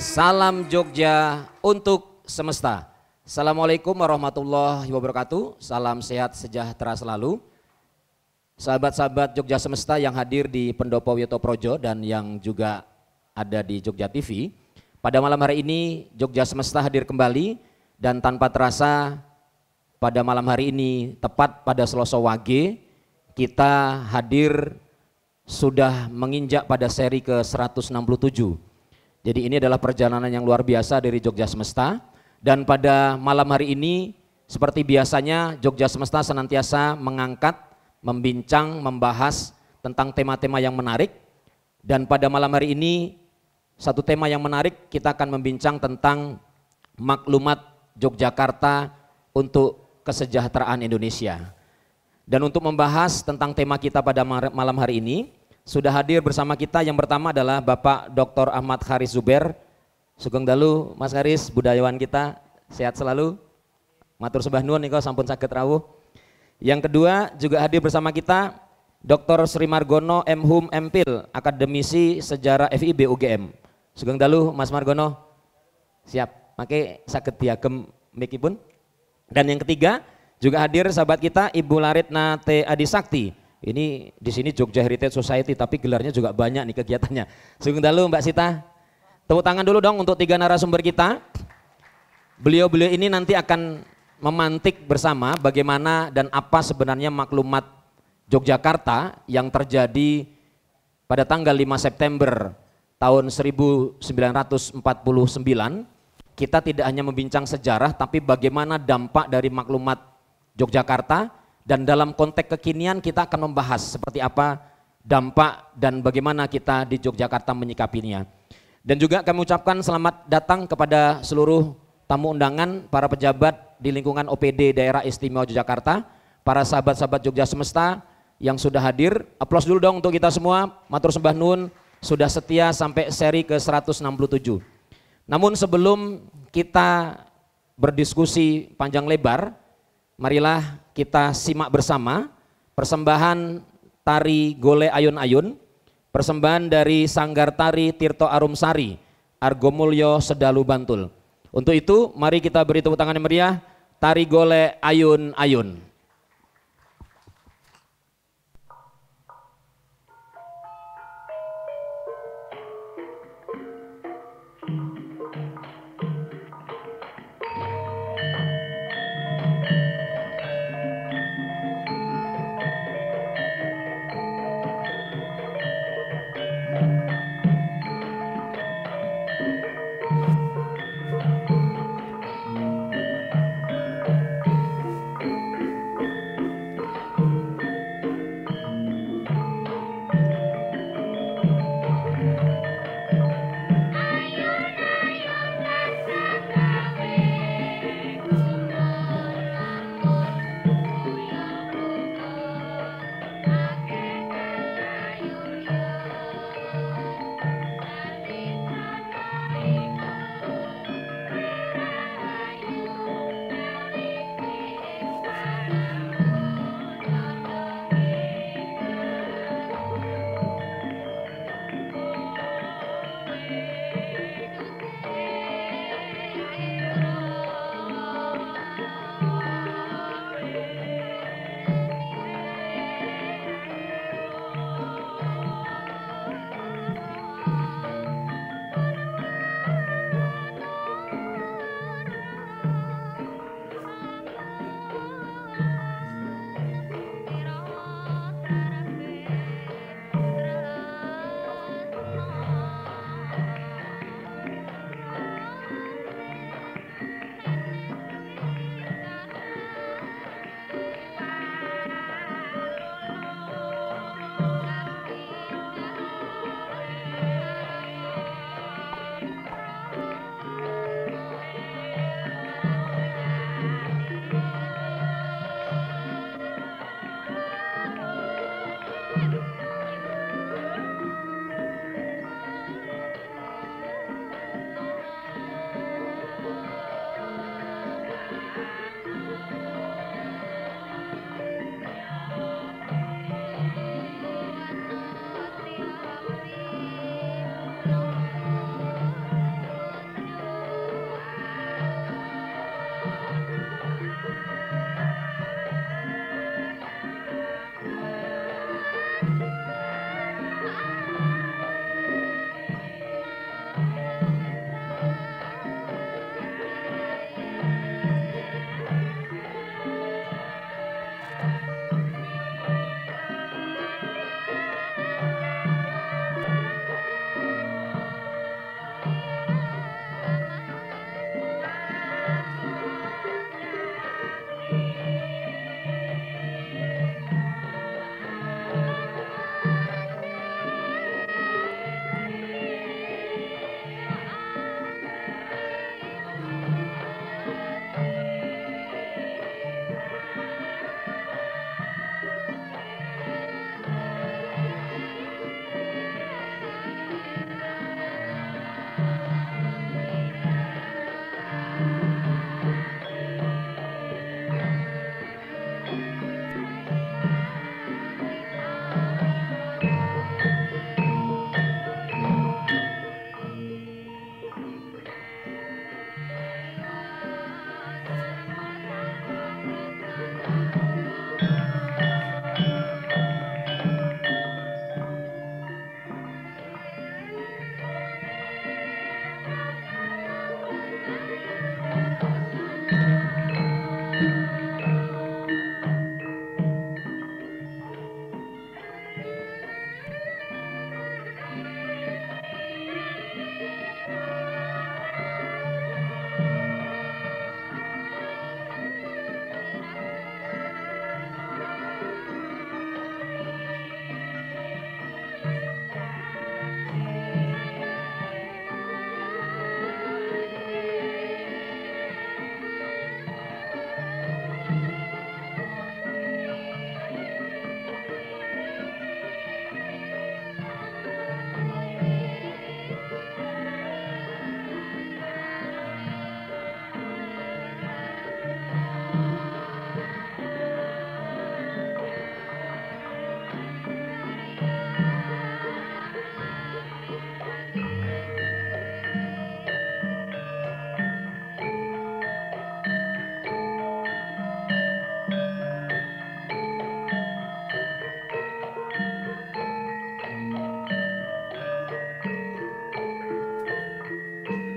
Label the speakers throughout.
Speaker 1: Salam Jogja untuk semesta. Assalamualaikum warahmatullahi wabarakatuh. Salam sehat sejahtera selalu. Sahabat-sahabat Jogja Semesta yang hadir di Pendopo Wiyoto Projo dan yang juga ada di Jogja TV. Pada malam hari ini Jogja Semesta hadir kembali dan tanpa terasa pada malam hari ini tepat pada Selasa Wage kita hadir sudah menginjak pada seri ke 167. Jadi ini adalah perjalanan yang luar biasa dari Jogja Semesta. Dan pada malam hari ini seperti biasanya Jogja Semesta senantiasa mengangkat, membincang, membahas tentang tema-tema yang menarik. Dan pada malam hari ini satu tema yang menarik, kita akan membincang tentang maklumat Yogyakarta untuk kesejahteraan Indonesia. Dan untuk membahas tentang tema kita pada malam hari ini, sudah hadir bersama kita yang pertama adalah Bapak Dr. Ahmad Haris Zuber. Sugeng dalu Mas Haris, budayawan kita, sehat selalu. Matur sembah nuwun niko sampun saged rawuh. Yang kedua juga hadir bersama kita Dr. Sri Margono M.Hum M.Phil, akademisi sejarah FIB UGM. Sugeng dalu Mas Margono. Siap, make saged diagem mikipun. Dan yang ketiga juga hadir sahabat kita Ibu Laritna T. Adisakti. Ini di sini Jogja Heritage Society tapi gelarnya juga banyak nih kegiatannya. Sugeng dalu Mbak Sita. Tepuk tangan dulu dong untuk tiga narasumber kita. Beliau-beliau ini nanti akan memantik bersama bagaimana dan apa sebenarnya maklumat Yogyakarta yang terjadi pada tanggal 5 September tahun 1949. Kita tidak hanya membincang sejarah tapi bagaimana dampak dari maklumat Yogyakarta, dan dalam konteks kekinian kita akan membahas seperti apa dampak dan bagaimana kita di Yogyakarta menyikapinya. Dan juga kami ucapkan selamat datang kepada seluruh tamu undangan, para pejabat di lingkungan OPD Daerah Istimewa Yogyakarta, para sahabat-sahabat Jogja Semesta yang sudah hadir. Aplaus dulu dong untuk kita semua, matur sembah nuwun sudah setia sampai seri ke 167. Namun sebelum kita berdiskusi panjang lebar, marilah kita simak bersama persembahan tari Gole Ayun-Ayun, persembahan dari Sanggar Tari Tirto Arumsari, Argomulyo Sedalu Bantul. Untuk itu mari kita beri tepuk tangan yang meriah, tari Gole Ayun-Ayun.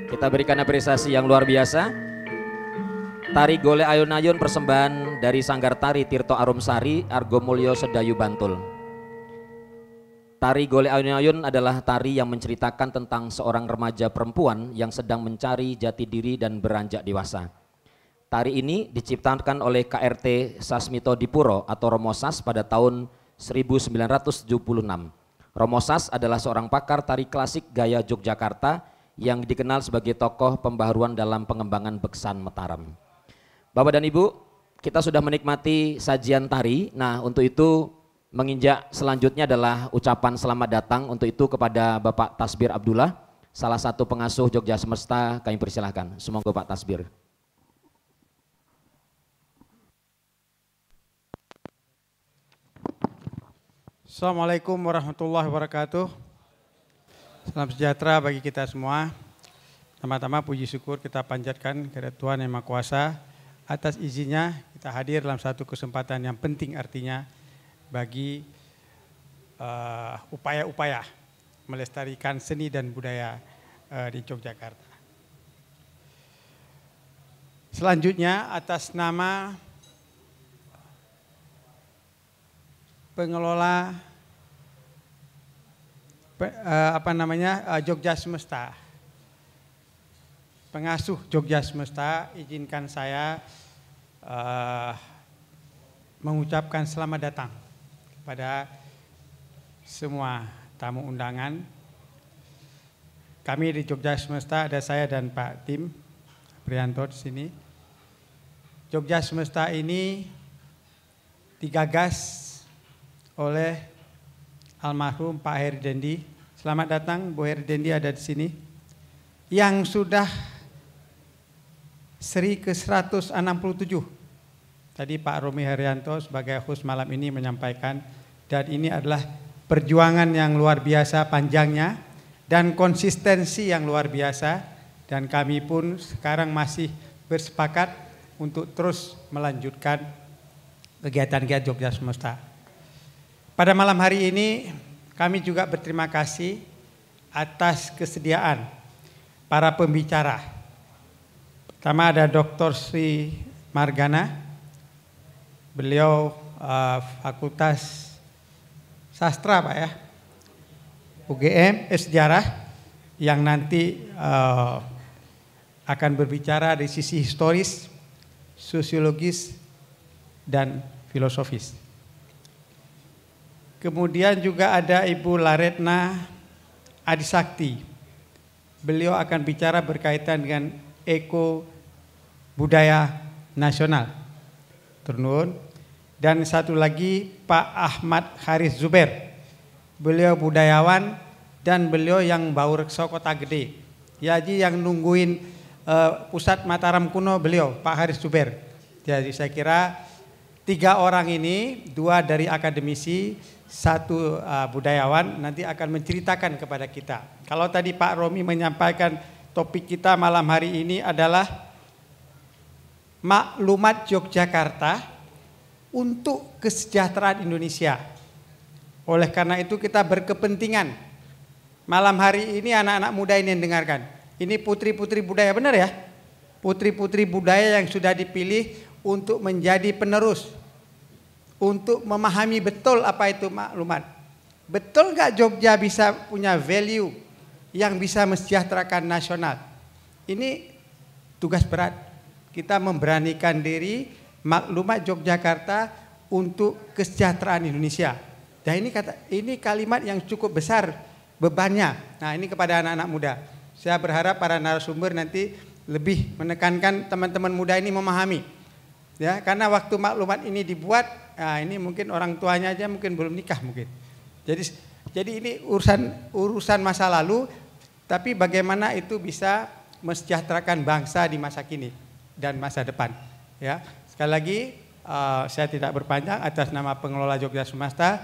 Speaker 1: Kita berikan apresiasi yang luar biasa. Tari Golek Ayun-Ayun persembahan dari Sanggar Tari Tirto Arumsari, Argomulyo Sedayu Bantul. Tari Golek Ayun-Ayun adalah tari yang menceritakan tentang seorang remaja perempuan yang sedang mencari jati diri dan beranjak dewasa. Tari ini diciptakan oleh KRT Sasmito Dipuro atau Romo Sas pada tahun 1976. Romo Sas adalah seorang pakar tari klasik gaya Yogyakarta yang dikenal sebagai tokoh pembaharuan dalam pengembangan beksan Mataram. Bapak dan Ibu, kita sudah menikmati sajian tari. Nah, untuk itu menginjak selanjutnya adalah ucapan selamat datang. Untuk itu kepada Bapak Tasbir Abdullah, salah satu pengasuh Jogja Semesta, kami persilahkan. Semoga Pak Tasbir.
Speaker 2: Assalamualaikum warahmatullahi wabarakatuh. Salam sejahtera bagi kita semua. Pertama-tama puji syukur kita panjatkan kepada Tuhan Yang Maha Kuasa atas izinnya kita hadir dalam satu kesempatan yang penting, artinya bagi upaya-upaya melestarikan seni dan budaya di Yogyakarta. Selanjutnya atas nama pengelola Jogja Semesta, pengasuh Jogja Semesta, izinkan saya mengucapkan selamat datang kepada semua tamu undangan. Kami di Jogja Semesta, ada saya dan Pak Tim Prianto di sini. Jogja Semesta ini digagas oleh almarhum Pak Heri Dendi. Selamat datang Bu Heri Dendi ada di sini. Yang sudah seri ke-167. Tadi Pak Romi Haryanto sebagai host malam ini menyampaikan, dan ini adalah perjuangan yang luar biasa panjangnya dan konsistensi yang luar biasa, dan kami pun sekarang masih bersepakat untuk terus melanjutkan kegiatan-kegiatan Jogja Semesta. Pada malam hari ini kami juga berterima kasih atas kesediaan para pembicara. Pertama ada Dr. Sri Margana, beliau Fakultas Sastra Pak ya, UGM Sejarah, yang nanti akan berbicara dari sisi historis, sosiologis, dan filosofis. Kemudian juga ada Ibu Laretna Adisakti. Beliau akan bicara berkaitan dengan eko budaya nasional. Turun. Dan satu lagi Pak Ahmad Haris Zuber. Beliau budayawan dan beliau yang bau rekso Kota Gede. Jadi yang nungguin pusat Mataram kuno beliau Pak Haris Zuber. Jadi saya kira 3 orang ini, 2 dari akademisi, 1 budayawan, nanti akan menceritakan kepada kita. Kalau tadi Pak Romi menyampaikan topik kita malam hari ini adalah maklumat Yogyakarta untuk kesejahteraan Indonesia. Oleh karena itu kita berkepentingan malam hari ini anak-anak muda ini yang dengarkan. Ini putri-putri budaya, benar ya? Putri-putri budaya yang sudah dipilih untuk menjadi penerus, untuk memahami betul apa itu maklumat. Betul nggak Jogja bisa punya value yang bisa mensejahterakan nasional? Ini tugas berat. Kita memberanikan diri maklumat Yogyakarta untuk kesejahteraan Indonesia. Dan ini kalimat yang cukup besar bebannya. Nah, ini kepada anak-anak muda. Saya berharap para narasumber nanti lebih menekankan teman-teman muda ini memahami. Ya, karena waktu maklumat ini dibuat, nah ini mungkin orang tuanya aja mungkin belum nikah mungkin. Jadi ini urusan masa lalu, tapi bagaimana itu bisa mensejahterakan bangsa di masa kini dan masa depan. Ya, sekali lagi saya tidak berpanjang, atas nama pengelola Jogja Semesta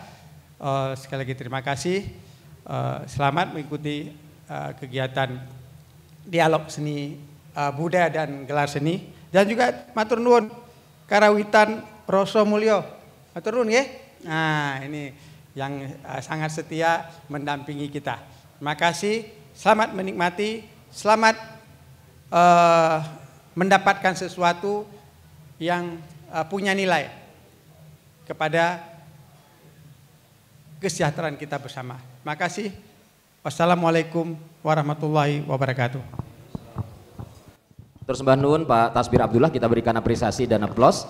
Speaker 2: sekali lagi terima kasih. Selamat mengikuti kegiatan dialog seni budaya dan gelar seni, dan juga matur nuwun Karawitan Roso Mulyo. Matur nuwun nggih. Nah, ini yang sangat setia mendampingi kita. Terima kasih, selamat menikmati, selamat mendapatkan sesuatu yang punya nilai kepada kesejahteraan kita bersama. Terima kasih. Wassalamualaikum warahmatullahi wabarakatuh.
Speaker 1: Terus Mbah Nun, Pak Tasbir Abdullah, kita berikan apresiasi dan aplaus.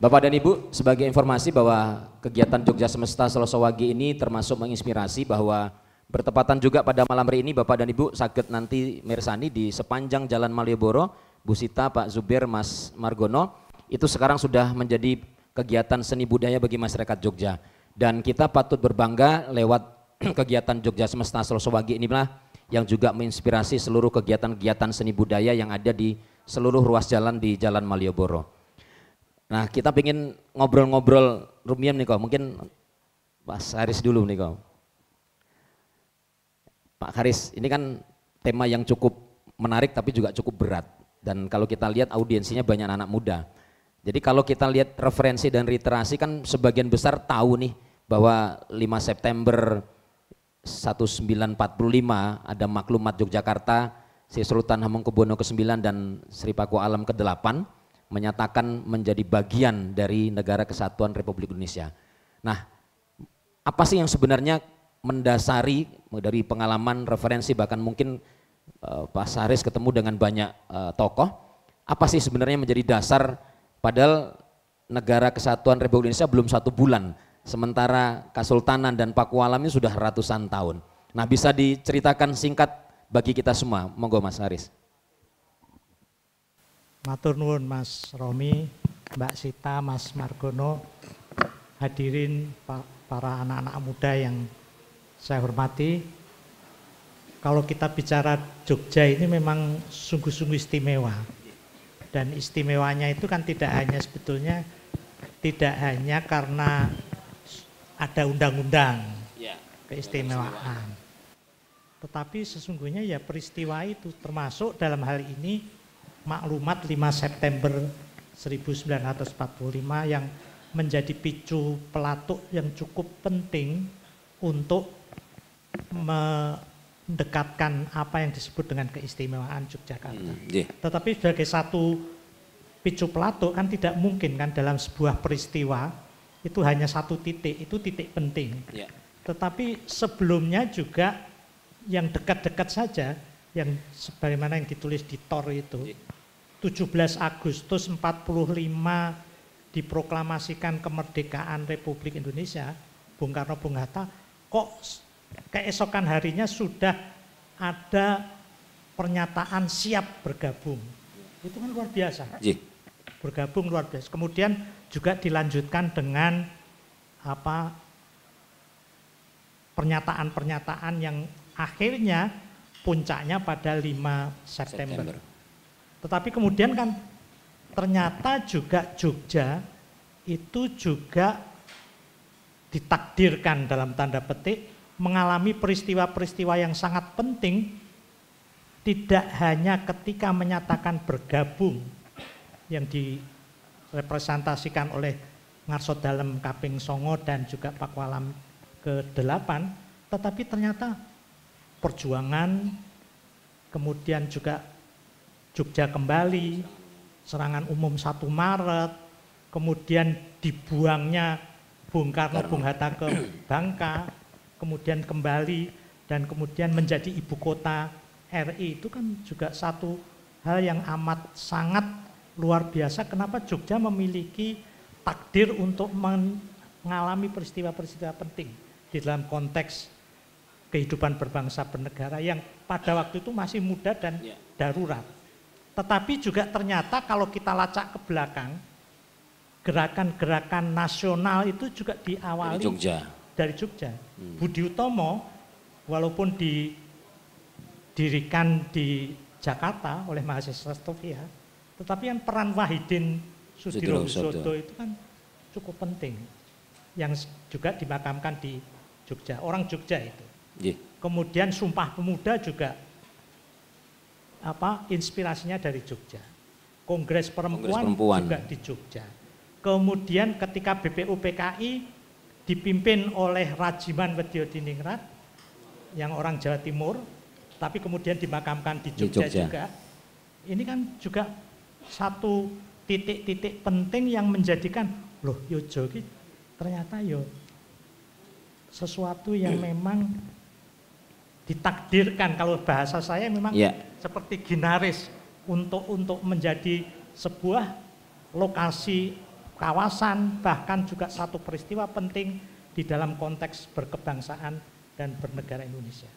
Speaker 1: Bapak dan Ibu, sebagai informasi bahwa kegiatan Jogja Semesta Selasa Wage ini termasuk menginspirasi bahwa bertepatan juga pada malam hari ini Bapak dan Ibu saged nanti mirsani di sepanjang Jalan Malioboro, Bu Sita, Pak Zubir, Mas Margono, itu sekarang sudah menjadi kegiatan seni budaya bagi masyarakat Jogja. Dan kita patut berbangga lewat kegiatan Jogja Semesta Selasa Wage inilah yang juga menginspirasi seluruh kegiatan-kegiatan seni budaya yang ada di seluruh ruas jalan di Jalan Malioboro. Nah, kita pengen ngobrol-ngobrol rumiam nih kok, mungkin Mas Haris dulu nih kok. Pak Haris, ini kan tema yang cukup menarik tapi juga cukup berat. Dan kalau kita lihat audiensinya banyak anak muda. Jadi kalau kita lihat referensi dan literasi kan sebagian besar tahu nih bahwa 5 September 1945 ada maklumat Yogyakarta, Sri Sultan Hamengkubuwono ke-9 dan Sri Paku Alam ke-8 menyatakan menjadi bagian dari Negara Kesatuan Republik Indonesia. Nah, apa sih yang sebenarnya mendasari dari pengalaman, referensi, bahkan mungkin Pak Haris ketemu dengan banyak tokoh, apa sih sebenarnya menjadi dasar padahal Negara Kesatuan Republik Indonesia belum 1 bulan, sementara Kesultanan dan Pakualam ini sudah ratusan tahun. Nah, bisa diceritakan singkat bagi kita semua, monggo Mas Haris.
Speaker 3: Matur nuwun Mas Romi, Mbak Sita, Mas Margono, hadirin para anak-anak muda yang saya hormati. Kalau kita bicara Jogja ini memang sungguh-sungguh istimewa. Dan istimewanya itu kan tidak hanya karena ada undang-undang keistimewaan. Tetapi sesungguhnya ya peristiwa itu termasuk dalam hal ini maklumat 5 September 1945 yang menjadi picu pelatuk yang cukup penting untuk mendekatkan apa yang disebut dengan keistimewaan Yogyakarta. Tetapi sebagai satu picu pelatuk kan tidak mungkin kan dalam sebuah peristiwa itu hanya satu titik, itu titik penting. Tetapi sebelumnya juga yang dekat-dekat saja, yang sebagaimana yang ditulis di TOR itu, 17 Agustus 45 diproklamasikan kemerdekaan Republik Indonesia, Bung Karno, Bung Hatta, kok keesokan harinya sudah ada pernyataan siap bergabung. Itu kan luar biasa. Bergabung luar biasa. Kemudian juga dilanjutkan dengan pernyataan-pernyataan yang akhirnya puncaknya pada 5 September. Tetapi kemudian kan ternyata juga Jogja itu juga ditakdirkan dalam tanda petik mengalami peristiwa-peristiwa yang sangat penting, tidak hanya ketika menyatakan bergabung yang direpresentasikan oleh Ngarso Dalem Kaping Songo dan juga Pakualam ke-8, tetapi ternyata perjuangan, kemudian juga Jogja kembali, serangan umum 1 Maret, kemudian dibuangnya Bung Karno, Bung Hatta ke Bangka, kemudian kembali dan kemudian menjadi ibu kota RI, itu kan juga satu hal yang amat sangat luar biasa. Kenapa Jogja memiliki takdir untuk mengalami peristiwa-peristiwa penting di dalam konteks kehidupan berbangsa bernegara yang pada waktu itu masih muda dan darurat. Tetapi juga ternyata kalau kita lacak ke belakang, gerakan-gerakan nasional itu juga diawali dari Jogja. Budi Utomo walaupun didirikan di Jakarta oleh mahasiswa Stovia, tetapi kan peran Wahidin Sudirohusodo itu kan cukup penting, yang juga dimakamkan di Jogja, orang Jogja itu. Kemudian Sumpah Pemuda juga inspirasinya dari Jogja. Kongres Perempuan juga di Jogja. Kemudian ketika BPUPKI dipimpin oleh Rajiman Weddiodiningrat yang orang Jawa Timur, tapi kemudian dimakamkan di Jogja juga. Ini kan juga satu titik-titik penting yang menjadikan loh Yojo ini ternyata yo sesuatu yang memang ditakdirkan, kalau bahasa saya memang seperti ginaris untuk menjadi sebuah lokasi kawasan, bahkan juga satu peristiwa penting di dalam konteks berkebangsaan dan bernegara Indonesia.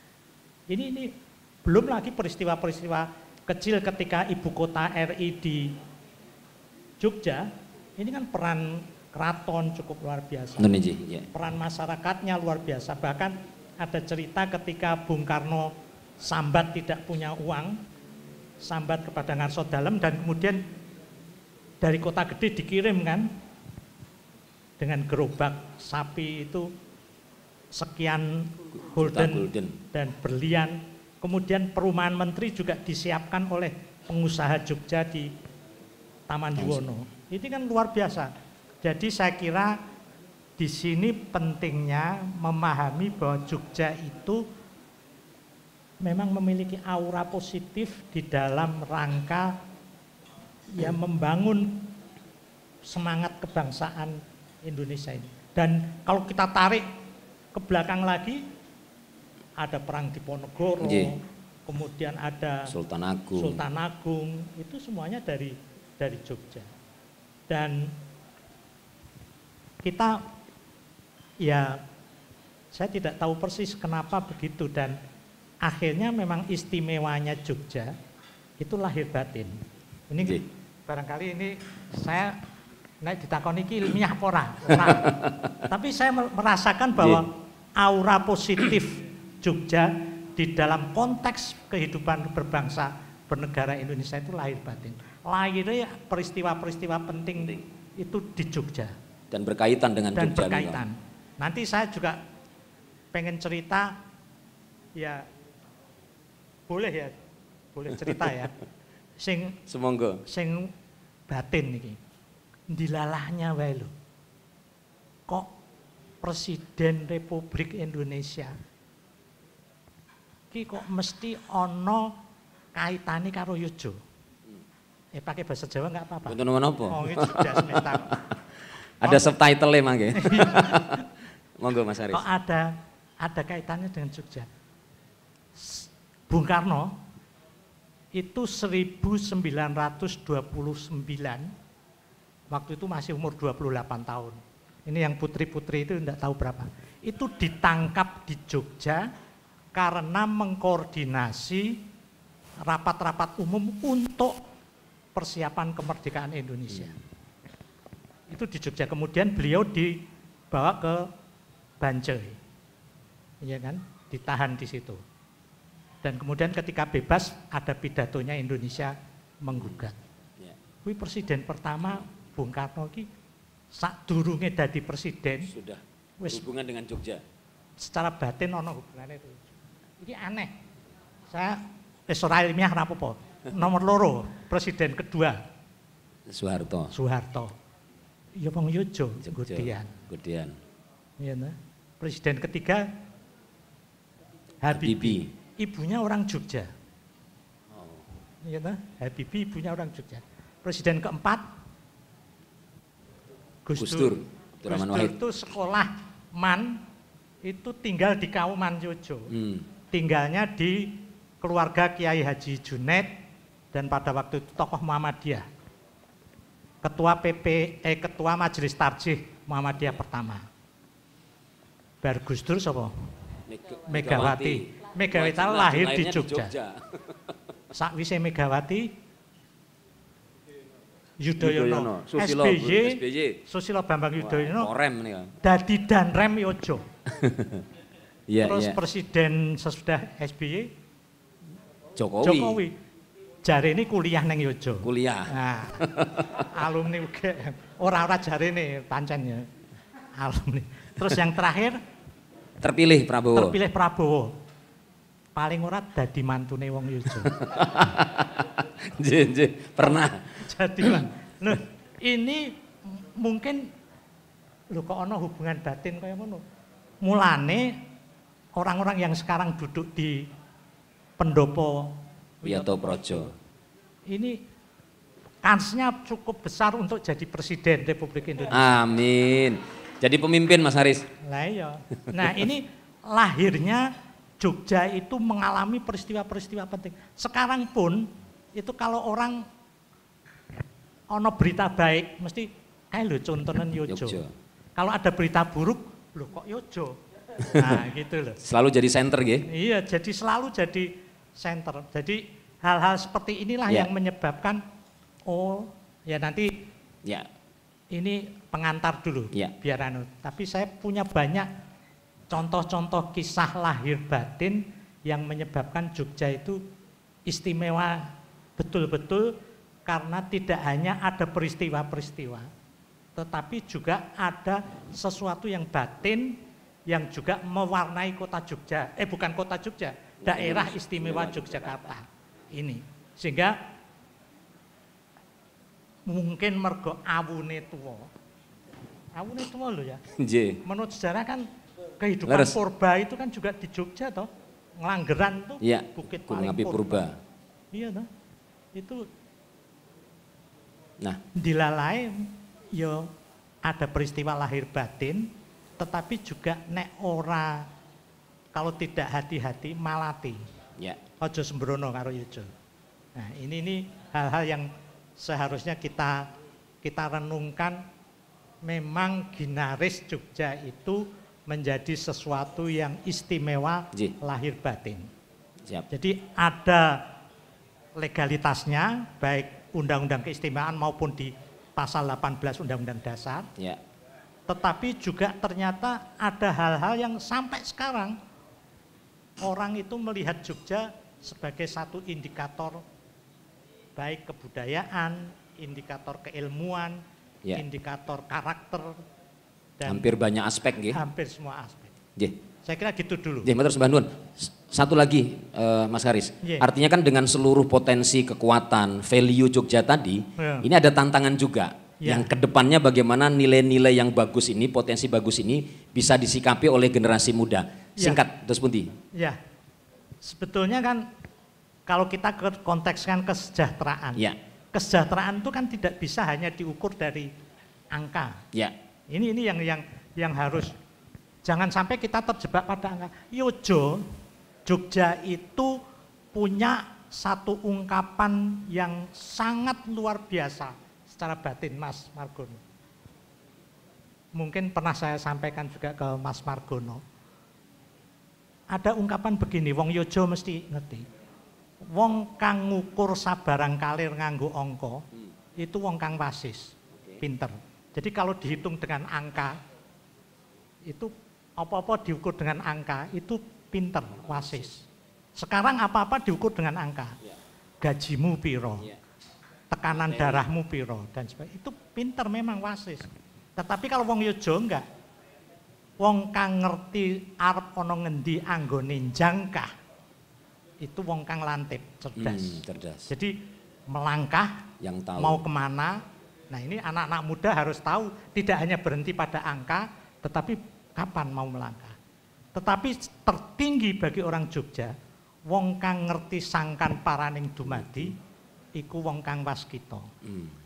Speaker 3: Ini belum lagi peristiwa-peristiwa kecil ketika ibu kota RI di Jogja, ini kan peran keraton cukup luar biasa, peran masyarakatnya luar biasa. Bahkan ada cerita ketika Bung Karno sambat tidak punya uang, sambat kepada Ngarso Dalem, dan kemudian dari kota gede dikirim kan dengan gerobak sapi itu sekian gulden dan berlian. Kemudian perumahan menteri juga disiapkan oleh pengusaha Jogja di Taman Juwono. Ini kan luar biasa. Jadi saya kira di sini pentingnya memahami bahwa Jogja itu memang memiliki aura positif di dalam rangka ya membangun semangat kebangsaan Indonesia ini. Dan kalau kita tarik ke belakang lagi, ada perang Diponegoro, kemudian ada Sultan Agung, itu semuanya dari Jogja. Dan kita ya saya tidak tahu persis kenapa begitu, dan akhirnya memang istimewanya Jogja itu lahir batin. Ini barangkali ini saya naik ditakoni iki ilmiah ora. Tapi saya merasakan bahwa aura positif Jogja di dalam konteks kehidupan berbangsa bernegara Indonesia itu lahir batin. Lahirnya peristiwa-peristiwa penting itu di Jogja.
Speaker 1: Dan berkaitan dengan Jogja.
Speaker 3: Berkaitan. Nanti saya juga pengen cerita, ya boleh cerita ya.
Speaker 1: Semonggo.
Speaker 3: Sing batin iki. Dilalahnya wae lho. Kok Presiden Republik Indonesia kok mesti ono kaitane karo Yojo. Pakai bahasa Jawa enggak apa-apa.
Speaker 1: Mboten napa.
Speaker 3: Oh, itu sudah sementar.
Speaker 1: Ada subtitle-e mangke. Monggo Mas Aris.
Speaker 3: Kok ada kaitannya dengan Jogja. Bung Karno itu 1929, waktu itu masih umur 28 tahun. Ini yang putri-putri itu enggak tahu berapa. Itu ditangkap di Jogja karena mengkoordinasi rapat-rapat umum untuk persiapan kemerdekaan Indonesia. Itu di Jogja. Kemudian beliau dibawa ke Banjai, ya kan, ditahan di situ. Dan kemudian ketika bebas ada pidatonya Indonesia menggugat. Kui presiden pertama Bung Karno ki sadurunge dadi presiden
Speaker 1: sudah hubungan dengan Jogja.
Speaker 3: Secara batin ono hubungannya itu. Ini aneh. Saya ora ilmiah ora apa-apa. Nomor 2 presiden kedua
Speaker 1: Soeharto.
Speaker 3: Ya wong Yojo, Gudian. Iya nah. Presiden ketiga Habibie. Ibunya orang Jogja. Iya nah, Habibie ibunya orang Jogja. Presiden keempat Gus Dur. Gus Dur itu sekolah itu tinggal di Kauman Yojo. Tinggalnya di keluarga Kiai Haji Junaid dan pada waktu itu tokoh Muhammadiyah. Ketua Majelis Tarjih Muhammadiyah pertama. Bar Gus Dur sapa? Megawati. Megawati lahir di Jogja. Sakwise Megawati Yudhoyono, SBY, Susilo Bambang Yudhoyono, dadi Danrem Yojo. Terus presiden sesudah SBY Jokowi. Jare ini kuliah neng Yojo. Nah, alumni uga. Ora jare ini pancen ya. Alumni. Terus yang terakhir
Speaker 1: terpilih
Speaker 3: Prabowo. Paling ora dadi mantune wong Yojo.
Speaker 1: Pernah.
Speaker 3: Jadi loh, ini mungkin kok ono hubungan batin kaya ngono. Mulane orang-orang yang sekarang duduk di Pendopo
Speaker 1: Wiyoto Projo.
Speaker 3: ini kansnya cukup besar untuk jadi Presiden Republik Indonesia.
Speaker 1: Amin. Jadi pemimpin Mas Haris.
Speaker 3: Lah iya. Nah ini lahirnya Jogja itu mengalami peristiwa-peristiwa penting. Sekarang pun itu kalau orang ono berita baik mesti lho contohnya Yojo. Kalau ada berita buruk, loh kok Yojo. Nah gitu loh.
Speaker 1: Selalu jadi center gitu.
Speaker 3: Iya, jadi selalu jadi center. Jadi hal-hal seperti inilah yang menyebabkan oh ya nanti ini pengantar dulu biar anu. Tapi saya punya banyak contoh-contoh kisah lahir batin yang menyebabkan Jogja itu istimewa betul-betul karena tidak hanya ada peristiwa-peristiwa, tetapi juga ada sesuatu yang batin yang juga mewarnai kota Jogja, bukan kota Jogja, daerah istimewa Yogyakarta ini. Sehingga mungkin mergo awune tuwa. Awune tuwa lho ya. Menurut sejarah kan kehidupan purba itu kan juga di Jogja toh. Ngelanggeran tuh bukit paling purba. Iya toh. Itu dilalai yo ada peristiwa lahir batin, tetapi juga nek ora kalau tidak hati-hati malati. Ojo sembrono karo Yojo. Nah, ini hal-hal yang seharusnya kita renungkan. Memang Ginaris Jogja itu menjadi sesuatu yang istimewa lahir batin. Jadi ada legalitasnya baik Undang-Undang Keistimewaan maupun di pasal 18 Undang-Undang Dasar. Tetapi juga ternyata ada hal-hal yang sampai sekarang orang itu melihat Jogja sebagai satu indikator baik kebudayaan, indikator keilmuan, indikator karakter, dan
Speaker 1: hampir banyak aspek gitu.
Speaker 3: Hampir semua aspek. Saya kira gitu dulu.
Speaker 1: Terus Mbak Nuan, satu lagi Mas Haris, artinya kan dengan seluruh potensi kekuatan value Jogja tadi, ini ada tantangan juga. Yang kedepannya bagaimana nilai-nilai yang bagus ini, potensi bagus ini bisa disikapi oleh generasi muda. Singkat, terus Punti.
Speaker 3: Ya, sebetulnya kan kalau kita kontekskan kesejahteraan, kesejahteraan itu kan tidak bisa hanya diukur dari angka. Ini yang harus, jangan sampai kita terjebak pada angka. Jogja itu punya satu ungkapan yang sangat luar biasa secara batin, Mas Margono. Mungkin pernah saya sampaikan juga ke Mas Margono. Ada ungkapan begini, wong Yojo mesti ngerti. Wong kang ngukur sabarang kalir nganggo angka, itu wong kang wasis, pinter. Jadi kalau dihitung dengan angka, itu apa-apa diukur dengan angka, itu pinter, wasis. Sekarang apa-apa diukur dengan angka. Gajimu piro, tekanan darahmu piro, dan sebagainya. Itu pinter memang wasis. Tetapi kalau wong Yojo enggak. Wong kang ngerti arep ana ngendi anggone jangkah. Itu wong kang lantip, cerdas. Jadi melangkah, yang tahu mau kemana. Nah ini anak-anak muda harus tahu, tidak hanya berhenti pada angka, tetapi kapan mau melangkah. Tetapi tertinggi bagi orang Jogja, wong kang ngerti sangkan paraning dumadi, iku wong kang waskita.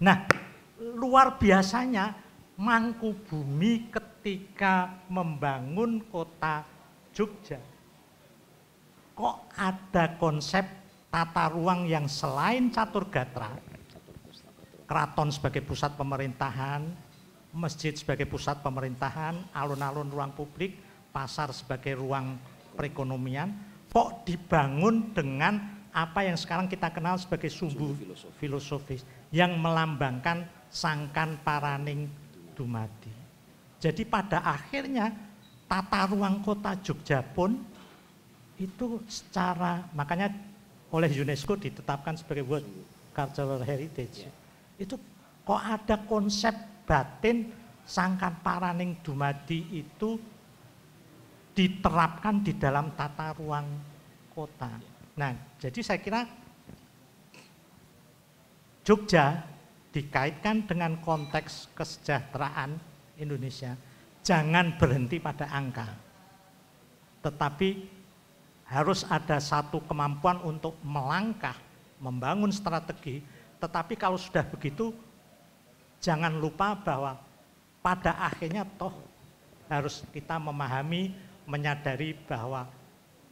Speaker 3: Nah, luar biasanya Mangkubumi ketika membangun kota Jogja, kok ada konsep tata ruang yang selain caturgatra, keraton sebagai pusat pemerintahan, masjid sebagai pusat pemerintahan, alun-alun ruang publik, pasar sebagai ruang perekonomian, kok dibangun dengan apa yang sekarang kita kenal sebagai sumbu filosofis yang melambangkan sangkan paraning dumadi. Jadi pada akhirnya tata ruang kota Jogja pun itu secara, makanya oleh UNESCO ditetapkan sebagai World Cultural Heritage. Itu kok ada konsep batin sangkan paraning dumadi itu diterapkan di dalam tata ruang kota. Nah, jadi saya kira Jogja dikaitkan dengan konteks kesejahteraan Indonesia, jangan berhenti pada angka, tetapi harus ada satu kemampuan untuk melangkah, membangun strategi, tetapi kalau sudah begitu jangan lupa bahwa pada akhirnya toh harus kita memahami, menyadari bahwa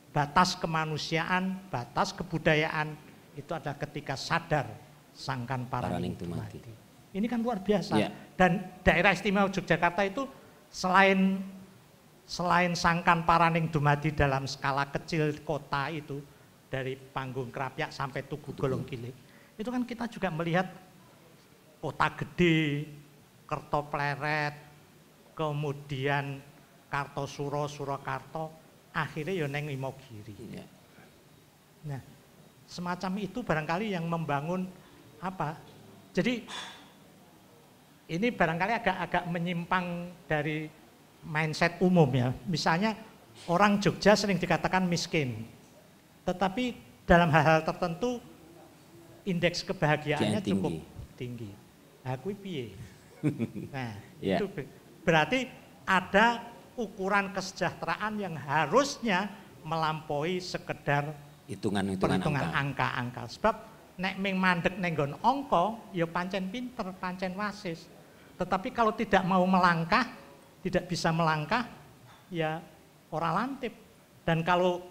Speaker 3: batas kemanusiaan, batas kebudayaan itu adalah ketika sadar sangkan paraning dumadi. Ini kan luar biasa.
Speaker 1: Yeah.
Speaker 3: Dan daerah istimewa Yogyakarta itu selain sangkan paraning dumadi dalam skala kecil kota itu, dari Panggung Krapyak sampai Tugu Golong Gilik, itu kan kita juga melihat Kota Gede, Kertopleret, kemudian Kartosuro, Surakarta, akhirnya ya neng Imogiri.
Speaker 1: Yeah.
Speaker 3: Nah, semacam itu barangkali yang membangun apa? Jadi ini barangkali agak menyimpang dari mindset umum ya. Misalnya orang Jogja sering dikatakan miskin, tetapi dalam hal-hal tertentu indeks kebahagiaannya cukup tinggi. Aku piye? Nah,
Speaker 1: yeah.
Speaker 3: itu berarti ada ukuran kesejahteraan yang harusnya melampaui sekedar
Speaker 1: hitungan-hitungan
Speaker 3: angka-angka. Sebab nek ming mandek nenggon angka, ya pancen pinter, pancen wasis. Tetapi kalau tidak mau melangkah, tidak bisa melangkah, ya ora lantip. Dan kalau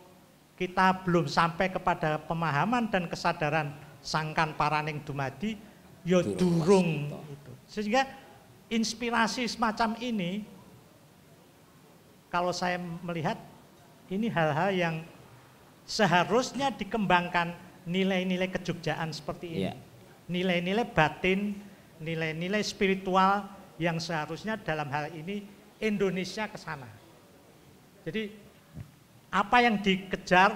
Speaker 3: kita belum sampai kepada pemahaman dan kesadaran sangkan paraning dumadi, ya durung itu. Sehingga inspirasi semacam ini, kalau saya melihat ini hal-hal yang seharusnya dikembangkan, nilai-nilai kejogjaan seperti ini.
Speaker 1: Yeah.
Speaker 3: Nilai-nilai batin, nilai-nilai spiritual yang seharusnya dalam hal ini Indonesia ke sana. Jadi apa yang dikejar,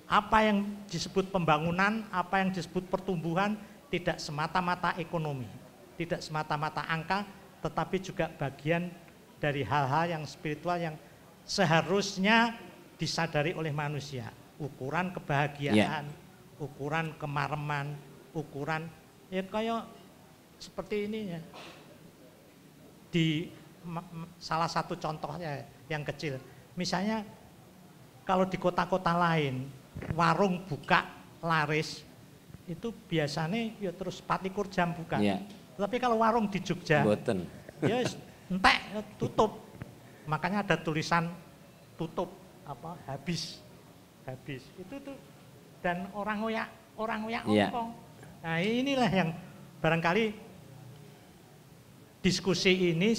Speaker 3: apa yang disebut pembangunan, apa yang disebut pertumbuhan tidak semata-mata ekonomi, tidak semata-mata angka, tetapi juga bagian dari hal-hal yang spiritual yang seharusnya disadari oleh manusia. Ukuran kebahagiaan, ukuran kemareman, ukuran ya kayak seperti ini ya. Di salah satu contohnya yang kecil, misalnya kalau di kota-kota lain warung buka laris itu biasanya ya terus 24 jam buka.
Speaker 1: Yeah.
Speaker 3: Tapi kalau warung di Jogja,
Speaker 1: Boten.
Speaker 3: ya entek tutup. Makanya ada tulisan tutup apa habis itu tuh, dan orang ngoyak
Speaker 1: Yeah.
Speaker 3: ngomong. Nah inilah yang barangkali diskusi ini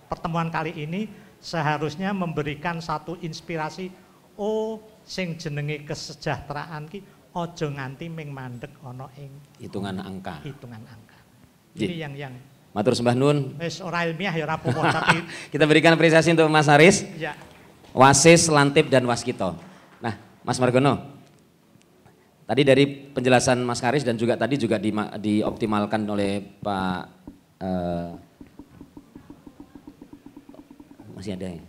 Speaker 3: pertemuan kali ini seharusnya memberikan satu inspirasi. Oh, sing jenenge kesejahteraan ki ojo nganti ming mandek ana ing
Speaker 1: hitungan angka.
Speaker 3: Ini yang
Speaker 1: matur sembah nuwun.
Speaker 3: Wis ora ilmiah ya ora apa-apa tapi
Speaker 1: kita berikan apresiasi untuk Mas Haris.
Speaker 3: Ya.
Speaker 1: Wasis, Lantip dan Waskito. Nah, Mas Margono. Tadi dari penjelasan Mas Haris dan juga tadi juga dioptimalkan oleh Pak masih ada ya.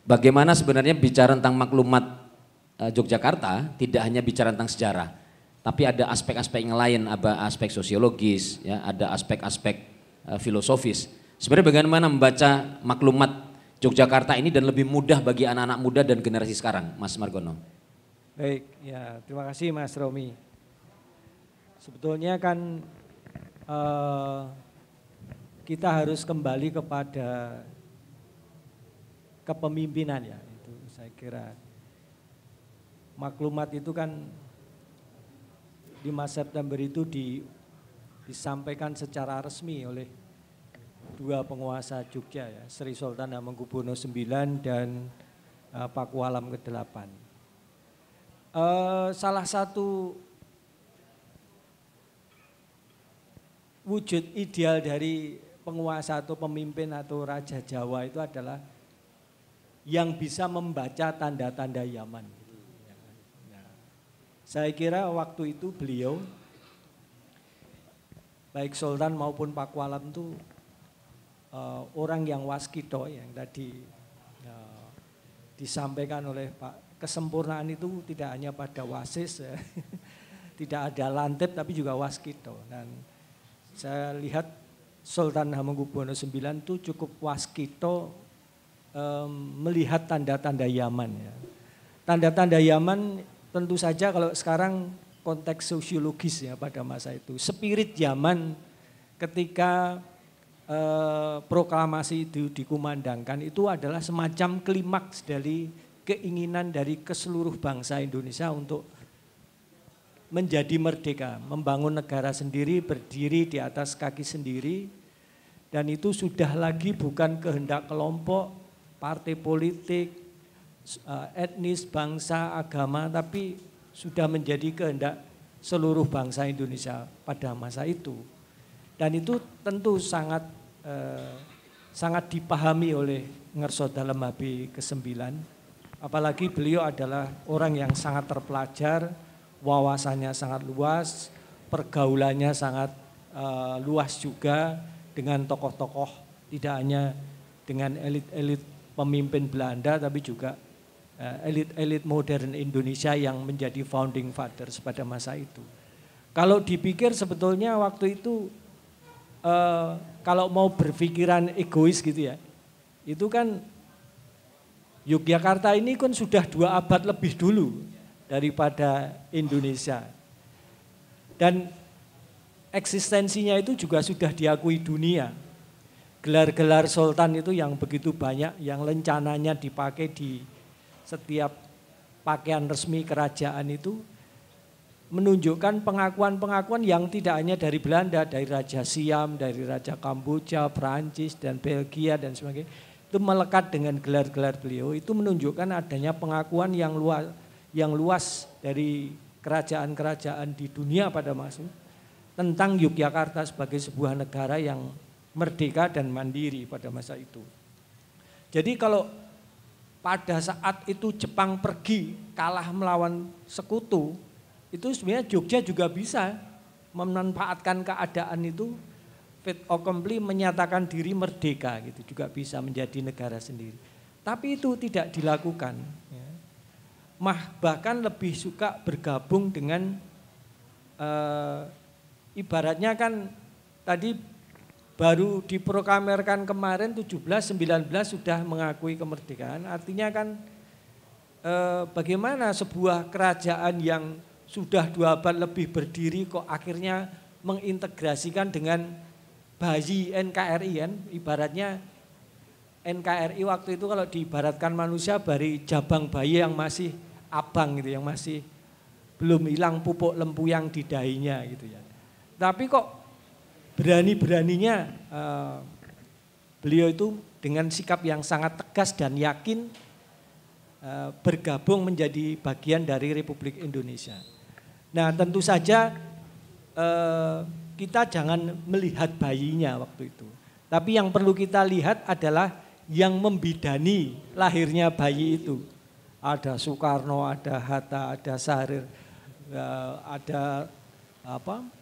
Speaker 1: Bagaimana sebenarnya bicara tentang maklumat Yogyakarta tidak hanya bicara tentang sejarah, tapi ada aspek-aspek yang lain, ada aspek sosiologis, ya, ada aspek-aspek filosofis. Sebenarnya bagaimana membaca maklumat Yogyakarta ini dan lebih mudah bagi anak-anak muda dan generasi sekarang, Mas Margono?
Speaker 4: Baik, ya terima kasih Mas Romi. Sebetulnya kan kita harus kembali kepada kepemimpinan ya, itu saya kira. Maklumat itu kan 5 September itu disampaikan secara resmi oleh 2 penguasa Jogja ya, Sri Sultan Hamengkubuwono IX dan Paku Alam ke-8. Salah satu wujud ideal dari penguasa atau pemimpin atau Raja Jawa itu adalah yang bisa membaca tanda-tanda Yaman. Saya kira waktu itu beliau, baik Sultan maupun Paku Alam itu orang yang waskito yang tadi disampaikan oleh Pak. Kesempurnaan itu tidak hanya pada wasis, ya. Tidak ada lantip tapi juga waskito. Dan saya lihat Sultan Hamengkubuwono IX itu cukup waskito melihat tanda-tanda Yaman ya. tanda-tanda Yaman tentu saja kalau sekarang konteks sosiologis ya pada masa itu. Spirit Yaman ketika proklamasi itu dikumandangkan itu adalah semacam klimaks dari keinginan dari keseluruh bangsa Indonesia untuk menjadi merdeka, membangun negara sendiri, berdiri di atas kaki sendiri, dan itu sudah lagi bukan kehendak kelompok, partai politik, etnis, bangsa, agama, tapi sudah menjadi kehendak seluruh bangsa Indonesia pada masa itu. Dan itu tentu sangat dipahami oleh Ngerso dalam HB ke-9, apalagi beliau adalah orang yang sangat terpelajar, wawasannya sangat luas, pergaulannya sangat luas juga dengan tokoh-tokoh, tidak hanya dengan elit-elit pemimpin Belanda tapi juga elit-elit modern Indonesia yang menjadi founding fathers pada masa itu. Kalau dipikir sebetulnya waktu itu kalau mau berpikiran egois gitu ya, itu kan Yogyakarta ini kan sudah 2 abad lebih dulu daripada Indonesia. Dan eksistensinya itu juga sudah diakui dunia. Gelar-gelar sultan itu yang begitu banyak, yang rencananya dipakai di setiap pakaian resmi kerajaan itu menunjukkan pengakuan-pengakuan yang tidak hanya dari Belanda, dari Raja Siam, dari Raja Kamboja, Perancis, dan Belgia, dan sebagainya. Itu melekat dengan gelar-gelar beliau, itu menunjukkan adanya pengakuan yang luas dari kerajaan-kerajaan di dunia pada masa itu tentang Yogyakarta sebagai sebuah negara yang merdeka dan mandiri pada masa itu. Jadi kalau pada saat itu Jepang pergi kalah melawan sekutu, itu sebenarnya Jogja juga bisa memanfaatkan keadaan itu, fait accompli, menyatakan diri merdeka gitu, juga bisa menjadi negara sendiri. Tapi itu tidak dilakukan. Ya. Bahkan lebih suka bergabung dengan ibaratnya kan tadi baru diproklamirkan kemarin 17-19 sudah mengakui kemerdekaan. Artinya kan bagaimana sebuah kerajaan yang sudah 2 abad lebih berdiri kok akhirnya mengintegrasikan dengan bayi NKRI kan. Ibaratnya NKRI waktu itu kalau diibaratkan manusia dari jabang bayi yang masih abang gitu, yang masih belum hilang pupuk lempuyang di dahinya gitu ya. Tapi kok berani-beraninya beliau itu dengan sikap yang sangat tegas dan yakin bergabung menjadi bagian dari Republik Indonesia. Nah tentu saja kita jangan melihat bayinya waktu itu. Tapi yang perlu kita lihat adalah yang membidani lahirnya bayi itu. Ada Soekarno, ada Hatta, ada Sahrir, ada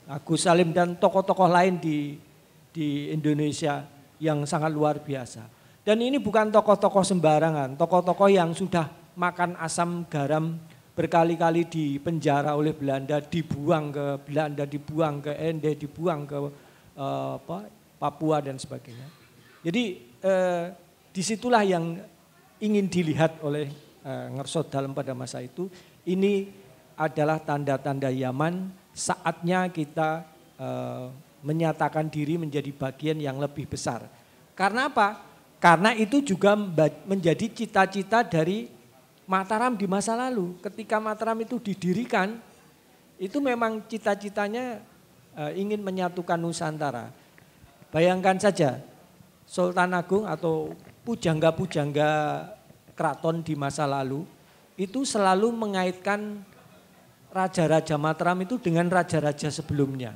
Speaker 4: Agus Salim dan tokoh-tokoh lain di Indonesia yang sangat luar biasa. Dan ini bukan tokoh-tokoh sembarangan, tokoh-tokoh yang sudah makan asam garam berkali-kali di penjara oleh Belanda, dibuang ke Belanda, dibuang ke Ende, dibuang ke Papua dan sebagainya. Jadi disitulah yang ingin dilihat oleh Ngerso dalam pada masa itu. Ini adalah tanda-tanda Yaman, saatnya kita menyatakan diri menjadi bagian yang lebih besar. Karena apa? Karena itu juga menjadi cita-cita dari Mataram di masa lalu. Ketika Mataram itu didirikan, itu memang cita-citanya ingin menyatukan Nusantara. Bayangkan saja, Sultan Agung atau pujangga-pujangga keraton di masa lalu, itu selalu mengaitkan raja-raja Mataram itu dengan raja-raja sebelumnya.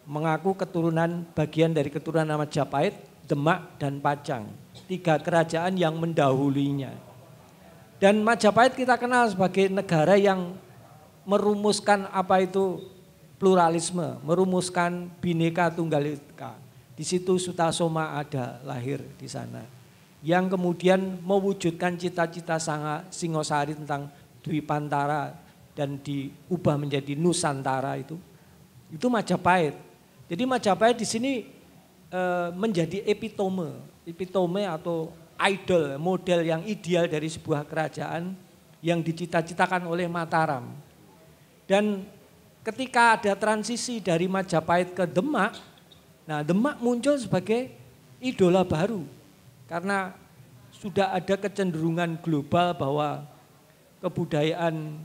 Speaker 4: Mengaku keturunan bagian dari keturunan Majapahit, Demak, dan Pajang. 3 kerajaan yang mendahulinya. Dan Majapahit kita kenal sebagai negara yang merumuskan apa itu pluralisme, merumuskan Bhinneka Tunggal Ika. Di situ Sutasoma ada lahir di sana. Yang kemudian mewujudkan cita-cita Singosari tentang Dwipantara dan diubah menjadi Nusantara itu Majapahit. Jadi Majapahit di sini menjadi epitome atau idol, model yang ideal dari sebuah kerajaan yang dicita-citakan oleh Mataram. Dan ketika ada transisi dari Majapahit ke Demak, nah Demak muncul sebagai idola baru. Karena sudah ada kecenderungan global bahwa kebudayaan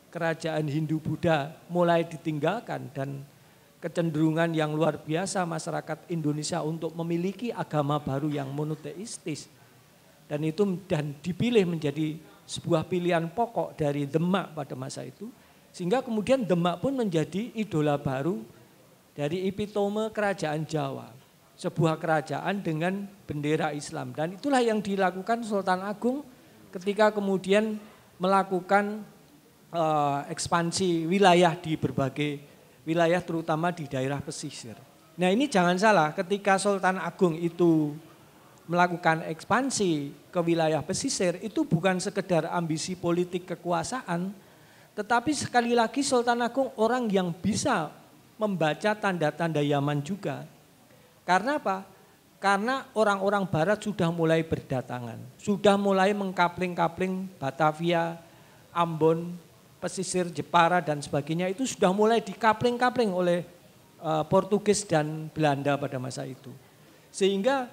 Speaker 4: kerajaan Hindu-Buddha mulai ditinggalkan dan kecenderungan yang luar biasa masyarakat Indonesia untuk memiliki agama baru yang monoteistis. Dan itu dipilih menjadi sebuah pilihan pokok dari Demak pada masa itu. Sehingga kemudian Demak pun menjadi idola baru dari epitome kerajaan Jawa. Sebuah kerajaan dengan bendera Islam. Dan itulah yang dilakukan Sultan Agung ketika kemudian melakukan ekspansi wilayah di berbagai wilayah terutama di daerah pesisir. Nah ini jangan salah, ketika Sultan Agung itu melakukan ekspansi ke wilayah pesisir itu bukan sekedar ambisi politik kekuasaan, tetapi sekali lagi Sultan Agung orang yang bisa membaca tanda-tanda Yaman juga. Karena apa? Karena orang-orang barat sudah mulai berdatangan, sudah mulai mengkapling-kapling Batavia, Ambon, pesisir Jepara dan sebagainya itu sudah mulai dikapling-kapling oleh Portugis dan Belanda pada masa itu. Sehingga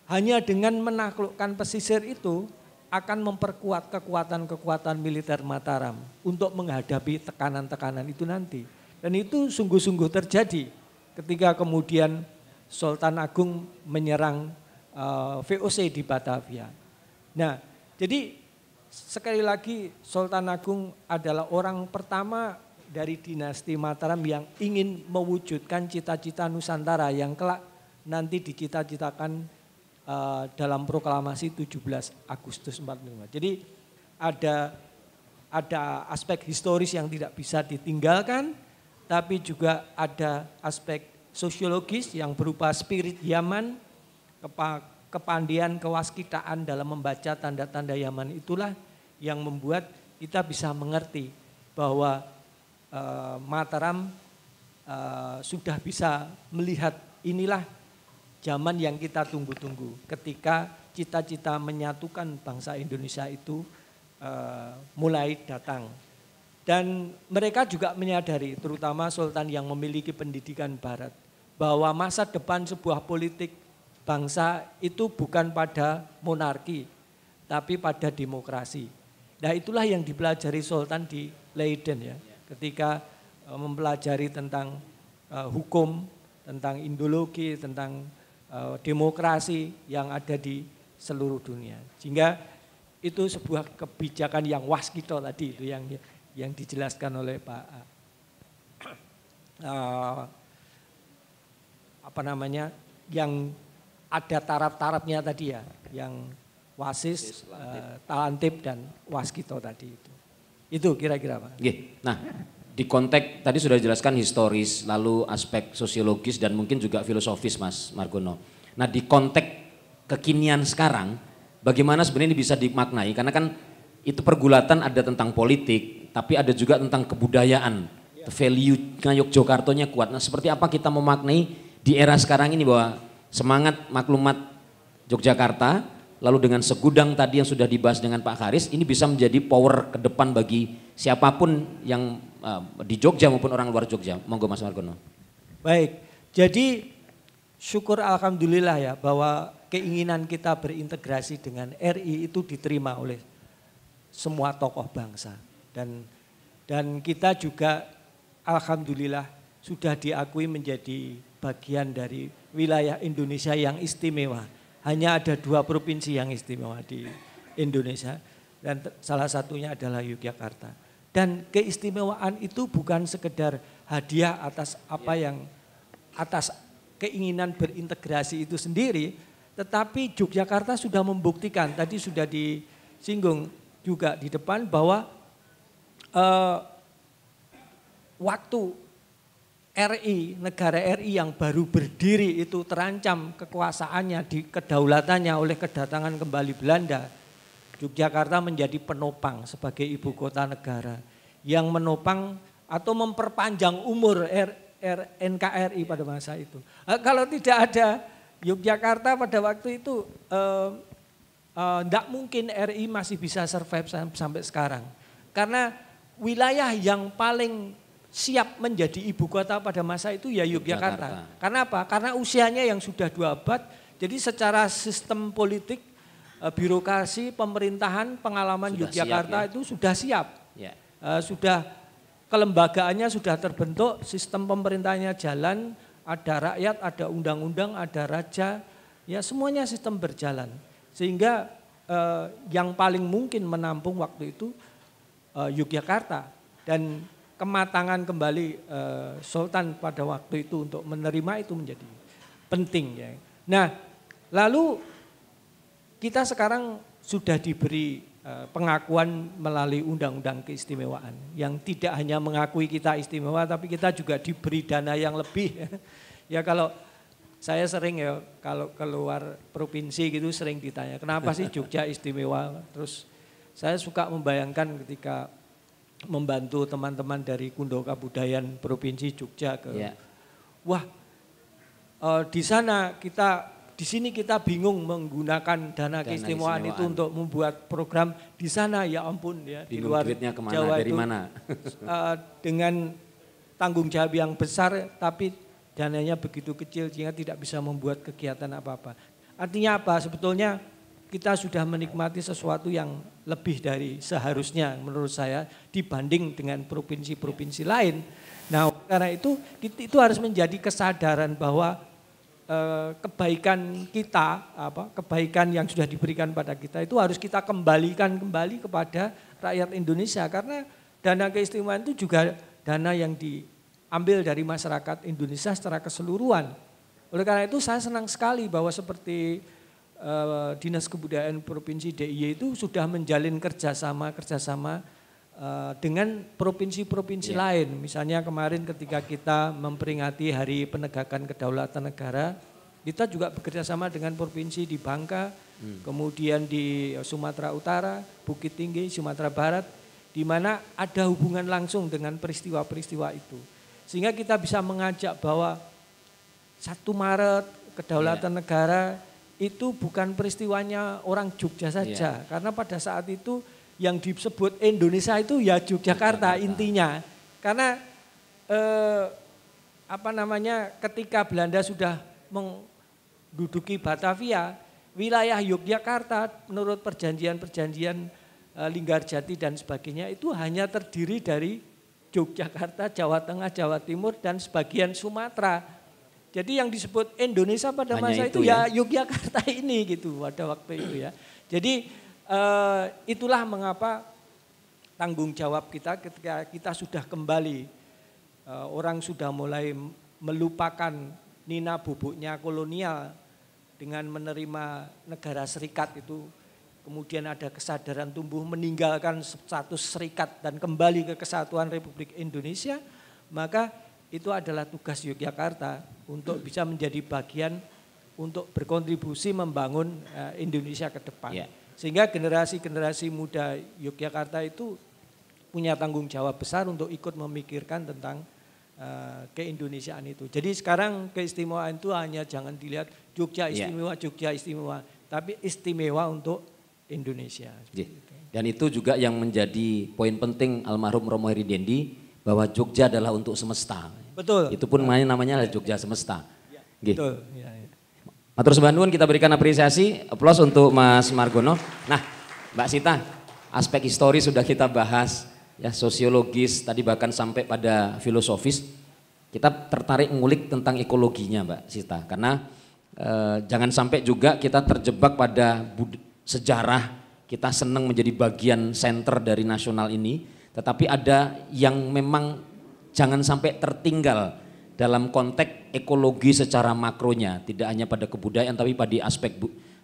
Speaker 4: hanya dengan menaklukkan pesisir itu akan memperkuat kekuatan-kekuatan militer Mataram untuk menghadapi tekanan-tekanan itu nanti. Dan itu sungguh-sungguh terjadi ketika kemudian Sultan Agung menyerang VOC di Batavia. Nah, jadi sekali lagi Sultan Agung adalah orang pertama dari dinasti Mataram yang ingin mewujudkan cita-cita Nusantara yang kelak nanti dicita-citakan dalam proklamasi 17 Agustus 45. Jadi ada aspek historis yang tidak bisa ditinggalkan, tapi juga ada aspek sosiologis yang berupa spirit Yaman, kepandian, kewaskitaan dalam membaca tanda-tanda Yaman itulah yang membuat kita bisa mengerti bahwa Mataram sudah bisa melihat inilah zaman yang kita tunggu-tunggu ketika cita-cita menyatukan bangsa Indonesia itu mulai datang. Dan mereka juga menyadari, terutama Sultan yang memiliki pendidikan barat, bahwa masa depan sebuah politik bangsa itu bukan pada monarki, tapi pada demokrasi. Nah itulah yang dipelajari Sultan di Leiden ya, ketika mempelajari tentang hukum, tentang ideologi, tentang demokrasi yang ada di seluruh dunia. Sehingga itu sebuah kebijakan yang waskito tadi itu yang dijelaskan oleh Pak yang ada taraf-tarafnya tadi ya, yang wasis, talantib dan waskito tadi itu. Itu kira-kira Pak.
Speaker 1: Nah, di konteks tadi sudah dijelaskan historis, lalu aspek sosiologis dan mungkin juga filosofis Mas Margono. Nah di konteks kekinian sekarang, bagaimana sebenarnya ini bisa dimaknai? Karena kan itu pergulatan ada tentang politik, tapi ada juga tentang kebudayaan, value Yogyakartanya kuat. Nah seperti apa kita memaknai di era sekarang ini bahwa semangat maklumat Yogyakarta, lalu dengan segudang tadi yang sudah dibahas dengan Pak Haris, ini bisa menjadi power ke depan bagi siapapun yang di Jogja maupun orang luar Jogja. Monggo Mas Margono.
Speaker 4: Baik, jadi syukur alhamdulillah ya bahwa keinginan kita berintegrasi dengan RI itu diterima oleh semua tokoh bangsa. Dan kita juga alhamdulillah sudah diakui menjadi bagian dari wilayah Indonesia yang istimewa. Hanya ada 2 provinsi yang istimewa di Indonesia dan salah satunya adalah Yogyakarta. Dan keistimewaan itu bukan sekedar hadiah atas atas keinginan berintegrasi itu sendiri, tetapi Yogyakarta sudah membuktikan, tadi sudah disinggung juga di depan bahwa waktu RI, negara RI yang baru berdiri itu terancam kekuasaannya, kedaulatannya oleh kedatangan kembali Belanda. Yogyakarta menjadi penopang sebagai ibu kota negara yang menopang atau memperpanjang umur NKRI pada masa itu. Kalau tidak ada Yogyakarta pada waktu itu tidak mungkin RI masih bisa survive sampai sekarang. Karena wilayah yang paling siap menjadi ibu kota pada masa itu ya Yogyakarta. Karena apa? Karena usianya yang sudah 2 abad, jadi secara sistem politik, birokrasi, pemerintahan, pengalaman sudah Yogyakarta siap, ya? Itu sudah siap. Ya. Sudah kelembagaannya sudah terbentuk, sistem pemerintahnya jalan, ada rakyat, ada undang-undang, ada raja, ya semuanya sistem berjalan. Sehingga yang paling mungkin menampung waktu itu Yogyakarta, dan kematangan kembali Sultan pada waktu itu untuk menerima itu menjadi penting. Ya. Nah, lalu kita sekarang sudah diberi pengakuan melalui undang-undang keistimewaan yang tidak hanya mengakui kita istimewa, tapi kita juga diberi dana yang lebih. Ya kalau saya sering ya kalau keluar provinsi gitu sering ditanya, kenapa sih Jogja istimewa? Terus saya suka membayangkan ketika membantu teman-teman dari Kundo Kabudayaan Provinsi Jogja ke, wah di sana di sini kita bingung menggunakan dana keistimewaan itu untuk membuat program di sana, ya ampun ya di luar
Speaker 1: kemana,
Speaker 4: Jawa
Speaker 1: dari
Speaker 4: itu
Speaker 1: mana?
Speaker 4: Dengan tanggung jawab yang besar tapi dananya begitu kecil sehingga tidak bisa membuat kegiatan apa-apa. Artinya apa? Sebetulnya kita sudah menikmati sesuatu yang lebih dari seharusnya menurut saya dibanding dengan provinsi-provinsi lain. Nah, karena itu harus menjadi kesadaran bahwa kebaikan kita, kebaikan yang sudah diberikan pada kita itu harus kita kembalikan kembali kepada rakyat Indonesia, karena dana keistimewaan itu juga dana yang diambil dari masyarakat Indonesia secara keseluruhan. Oleh karena itu saya senang sekali bahwa seperti Dinas Kebudayaan Provinsi DIY itu sudah menjalin kerjasama dengan provinsi-provinsi lain. Misalnya kemarin ketika kita memperingati Hari Penegakan Kedaulatan Negara, kita juga bekerja sama dengan provinsi di Bangka, kemudian di Sumatera Utara, Bukit Tinggi, Sumatera Barat, di mana ada hubungan langsung dengan peristiwa-peristiwa itu. Sehingga kita bisa mengajak bahwa 1 Maret Kedaulatan Negara itu bukan peristiwanya orang Jogja saja, karena pada saat itu yang disebut Indonesia itu ya Yogyakarta intinya. Karena ketika Belanda sudah menduduki Batavia, wilayah Yogyakarta menurut perjanjian-perjanjian Linggarjati dan sebagainya itu hanya terdiri dari Yogyakarta, Jawa Tengah, Jawa Timur dan sebagian Sumatera. Jadi yang disebut Indonesia pada masa itu ya Yogyakarta ini gitu pada waktu itu ya. Jadi itulah mengapa tanggung jawab kita ketika kita sudah kembali, orang sudah mulai melupakan nina bubuknya kolonial dengan menerima negara serikat itu, kemudian ada kesadaran tumbuh meninggalkan status serikat dan kembali ke kesatuan Republik Indonesia, maka itu adalah tugas Yogyakarta untuk bisa menjadi bagian untuk berkontribusi membangun Indonesia ke depan. Sehingga generasi-generasi muda Yogyakarta itu punya tanggung jawab besar untuk ikut memikirkan tentang keindonesiaan itu. Jadi sekarang keistimewaan itu hanya jangan dilihat Jogja istimewa, tapi istimewa untuk Indonesia.
Speaker 1: Dan itu juga yang menjadi poin penting almarhum Romo Heri Dendi, bahwa Jogja adalah untuk semesta.
Speaker 4: Betul.
Speaker 1: Itu pun namanya Jogja Semesta.
Speaker 4: Betul.
Speaker 1: Matur sembah nuwun, kita berikan apresiasi, aplaus untuk Mas Margono. Nah, Mbak Sita, aspek histori sudah kita bahas, ya sosiologis, tadi bahkan sampai pada filosofis. Kita tertarik ngulik tentang ekologinya Mbak Sita, karena jangan sampai juga kita terjebak pada sejarah, kita senang menjadi bagian center dari nasional ini, tetapi ada yang memang jangan sampai tertinggal dalam konteks ekologi secara makronya, tidak hanya pada kebudayaan tapi pada aspek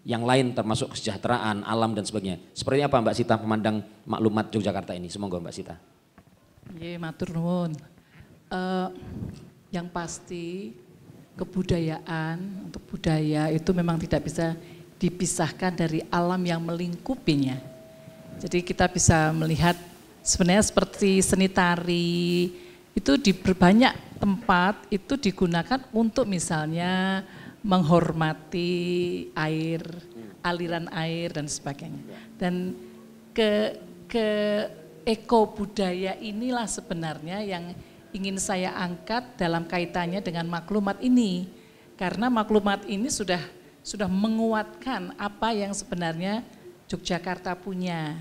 Speaker 1: yang lain termasuk kesejahteraan, alam dan sebagainya. Seperti apa Mbak Sita memandang maklumat Yogyakarta ini? Semoga Mbak Sita.
Speaker 5: Matur nuwun. Yang pasti kebudayaan, untuk budaya itu memang tidak bisa dipisahkan dari alam yang melingkupinya. Jadi kita bisa melihat sebenarnya seperti seni tari, itu di berbanyak tempat itu digunakan untuk misalnya menghormati air aliran air dan sebagainya. Dan ke eko budaya inilah sebenarnya yang ingin saya angkat dalam kaitannya dengan maklumat ini. Karena maklumat ini sudah menguatkan apa yang sebenarnya Yogyakarta punya.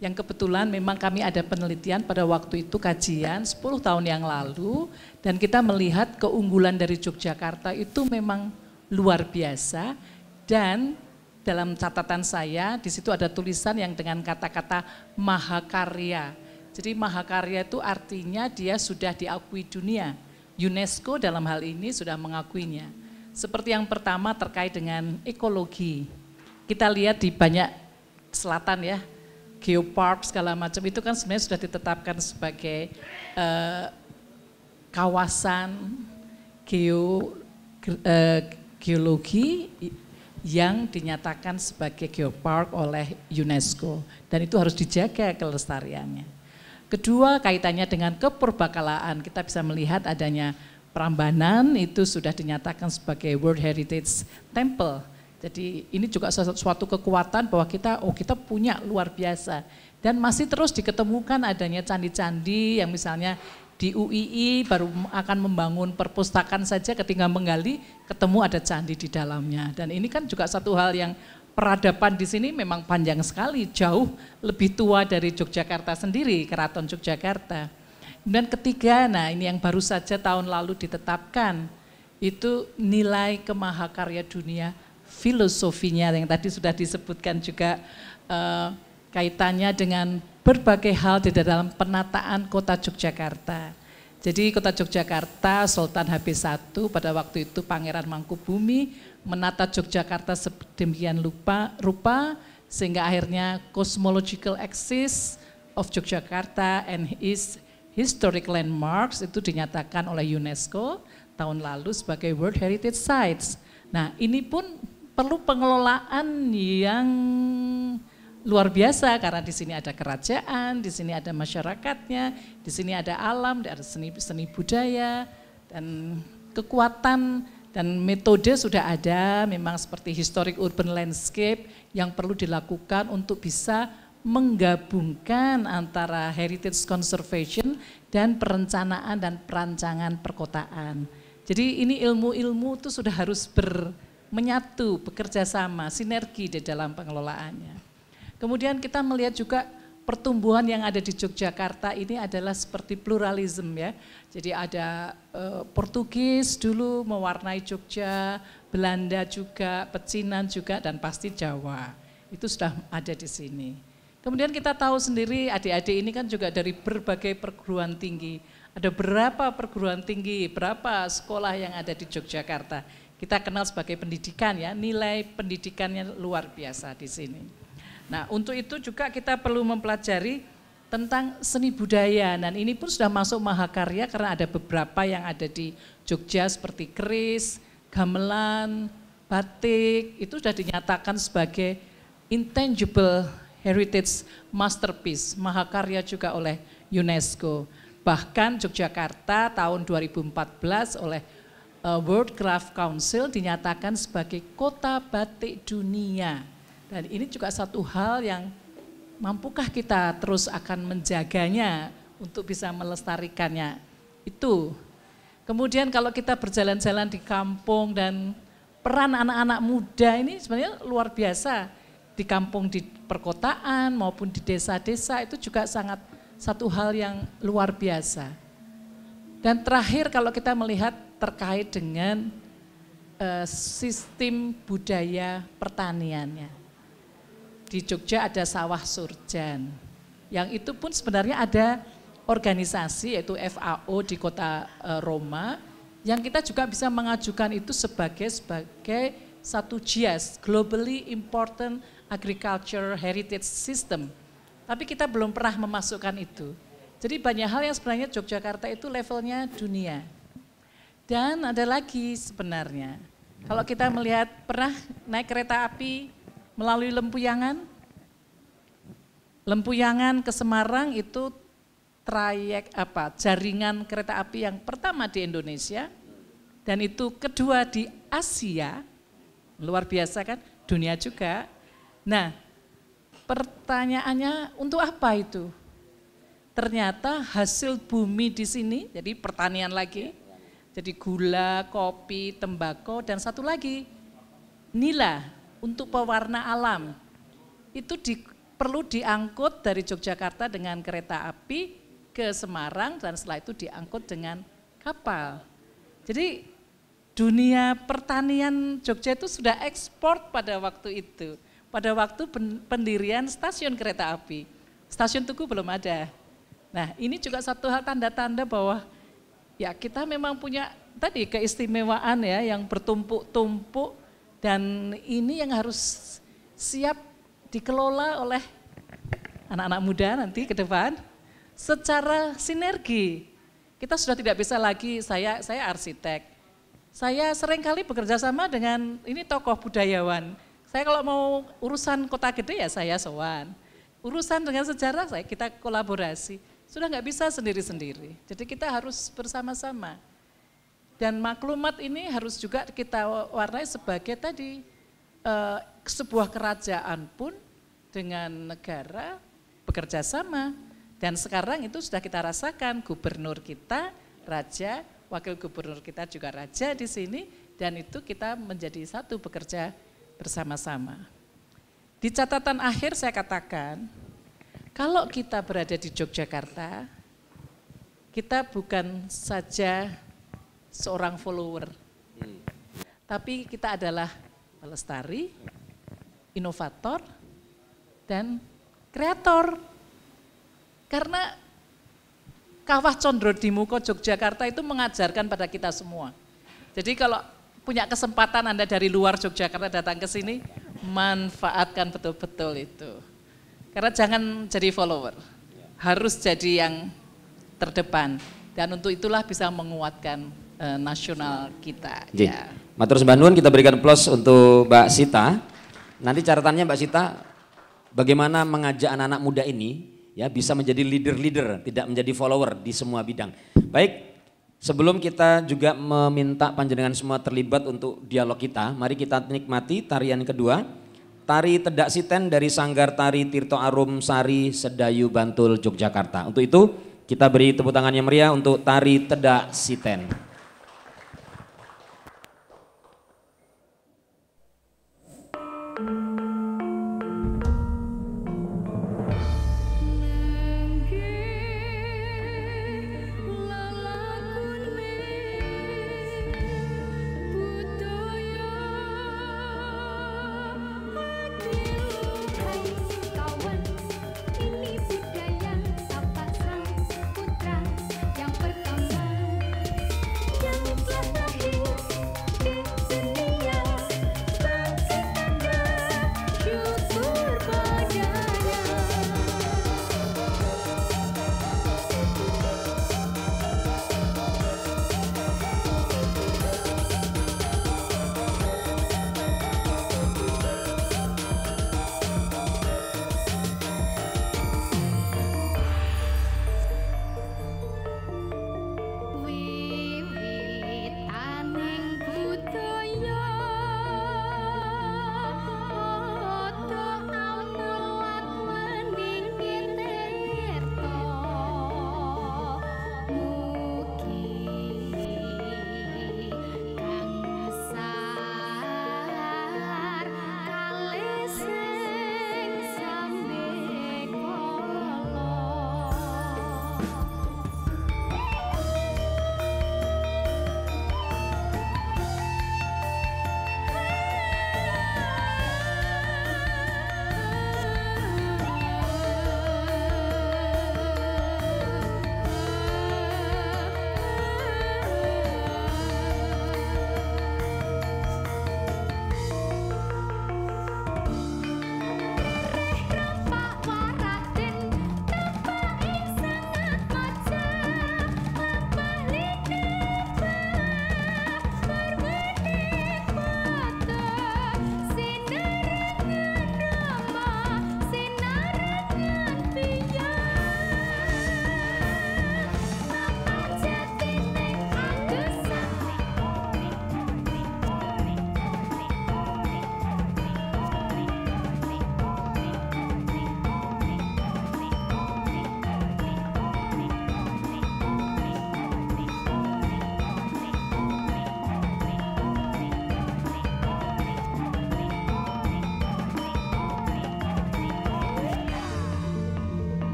Speaker 5: Yang kebetulan memang kami ada penelitian pada waktu itu kajian 10 tahun yang lalu dan kita melihat keunggulan dari Yogyakarta itu memang luar biasa dan dalam catatan saya di situ ada tulisan yang dengan kata-kata mahakarya. Jadi mahakarya itu artinya dia sudah diakui dunia. UNESCO dalam hal ini sudah mengakuinya. Seperti yang pertama terkait dengan ekologi. Kita lihat di banyak selatan ya, geopark segala macam itu kan sebenarnya sudah ditetapkan sebagai kawasan geologi yang dinyatakan sebagai geopark oleh UNESCO dan itu harus dijaga kelestariannya. Kedua kaitannya dengan kepurbakalaan, kita bisa melihat adanya Prambanan itu sudah dinyatakan sebagai World Heritage Temple. Jadi ini juga suatu kekuatan bahwa kita punya luar biasa dan masih terus diketemukan adanya candi-candi yang misalnya di UII baru akan membangun perpustakaan saja ketika menggali ketemu ada candi di dalamnya dan ini kan juga satu hal yang peradaban di sini memang panjang sekali, jauh lebih tua dari Yogyakarta sendiri, Keraton Yogyakarta. Dan ketiga, nah ini yang baru saja tahun lalu ditetapkan, itu nilai kemahakarya dunia, filosofinya yang tadi sudah disebutkan juga kaitannya dengan berbagai hal di dalam penataan kota Yogyakarta. Jadi kota Yogyakarta, Sultan HP I pada waktu itu Pangeran Mangkubumi menata Yogyakarta sedemikian rupa sehingga akhirnya cosmological axis of Yogyakarta and its historic landmarks itu dinyatakan oleh UNESCO tahun lalu sebagai World Heritage Sites. Nah ini pun perlu pengelolaan yang luar biasa karena di sini ada kerajaan, di sini ada masyarakatnya, di sini ada alam, ada seni budaya dan kekuatan dan metode sudah ada memang seperti historic urban landscape yang perlu dilakukan untuk bisa menggabungkan antara heritage conservation dan perencanaan dan perancangan perkotaan. Jadi ini ilmu-ilmu itu sudah harus menyatu, bekerja sama, sinergi di dalam pengelolaannya. Kemudian kita melihat juga pertumbuhan yang ada di Yogyakarta ini adalah seperti pluralisme ya. Jadi ada Portugis dulu mewarnai Jogja, Belanda juga, Pecinan juga dan pasti Jawa. Itu sudah ada di sini. Kemudian kita tahu sendiri adik-adik ini kan juga dari berbagai perguruan tinggi. Ada berapa perguruan tinggi, berapa sekolah yang ada di Yogyakarta. Kita kenal sebagai pendidikan ya, nilai pendidikannya luar biasa di sini. Nah untuk itu juga kita perlu mempelajari tentang seni budaya dan ini pun sudah masuk mahakarya karena ada beberapa yang ada di Jogja seperti keris, gamelan, batik, itu sudah dinyatakan sebagai intangible heritage masterpiece, mahakarya juga oleh UNESCO. Bahkan Yogyakarta tahun 2014 oleh World Craft Council dinyatakan sebagai kota batik dunia. Dan ini juga satu hal yang mampukah kita terus akan menjaganya untuk bisa melestarikannya. Itu. Kemudian kalau kita berjalan-jalan di kampung dan peran anak-anak muda ini sebenarnya luar biasa. Di kampung, di perkotaan maupun di desa-desa itu juga sangat satu hal yang luar biasa. Dan terakhir kalau kita melihat terkait dengan sistem budaya pertaniannya. Di Jogja ada sawah surjan, yang itu pun sebenarnya ada organisasi yaitu FAO di kota Roma, yang kita juga bisa mengajukan itu sebagai satu GIAS, Globally Important Agriculture Heritage System. Tapi kita belum pernah memasukkan itu. Jadi banyak hal yang sebenarnya Yogyakarta itu levelnya dunia. Dan ada lagi sebenarnya, kalau kita melihat pernah naik kereta api melalui Lempuyangan? Lempuyangan ke Semarang itu trayek jaringan kereta api yang pertama di Indonesia dan itu kedua di Asia, luar biasa kan, dunia juga. Nah, pertanyaannya untuk apa itu? Ternyata hasil bumi di sini, jadi pertanian lagi, jadi gula, kopi, tembakau, dan satu lagi, nila untuk pewarna alam. Itu perlu diangkut dari Yogyakarta dengan kereta api ke Semarang dan setelah itu diangkut dengan kapal. Jadi dunia pertanian Jogja itu sudah ekspor pada waktu itu. Pada waktu pendirian stasiun kereta api. Stasiun Tugu belum ada. Nah ini juga satu hal tanda-tanda bahwa ya kita memang punya tadi keistimewaan ya yang bertumpuk-tumpuk dan ini yang harus siap dikelola oleh anak-anak muda nanti ke depan secara sinergi. Kita sudah tidak bisa lagi, saya arsitek, saya seringkali bekerja sama dengan ini tokoh budayawan. Saya kalau mau urusan kota gede ya saya sowan, urusan dengan sejarah kita kolaborasi. Sudah nggak bisa sendiri-sendiri, jadi kita harus bersama-sama. Dan maklumat ini harus juga kita warnai sebagai tadi sebuah kerajaan pun dengan negara bekerja sama. Dan sekarang itu sudah kita rasakan gubernur kita, raja, wakil gubernur kita juga raja di sini. Dan itu kita menjadi satu bekerja bersama-sama. Di catatan akhir saya katakan, kalau kita berada di Yogyakarta, kita bukan saja seorang follower, tapi kita adalah pelestari, inovator, dan kreator. Karena Kawah Condro Dimuko Yogyakarta itu mengajarkan pada kita semua. Jadi kalau punya kesempatan Anda dari luar Yogyakarta datang ke sini, manfaatkan betul-betul itu. Karena jangan jadi follower, harus jadi yang terdepan. Dan untuk itulah bisa menguatkan nasional kita. Ya.
Speaker 1: Matur sembah nuwun, kita berikan plus untuk Mbak Sita. Nanti catatannya Mbak Sita, bagaimana mengajak anak-anak muda ini ya bisa menjadi leader-leader, tidak menjadi follower di semua bidang. Baik, sebelum kita juga meminta panjenengan semua terlibat untuk dialog kita, mari kita nikmati tarian kedua, tari Tedak Siten dari Sanggar Tari Tirto Arum Sari Sedayu Bantul Yogyakarta. Untuk itu kita beri tepuk tangan yang meriah untuk tari Tedak Siten.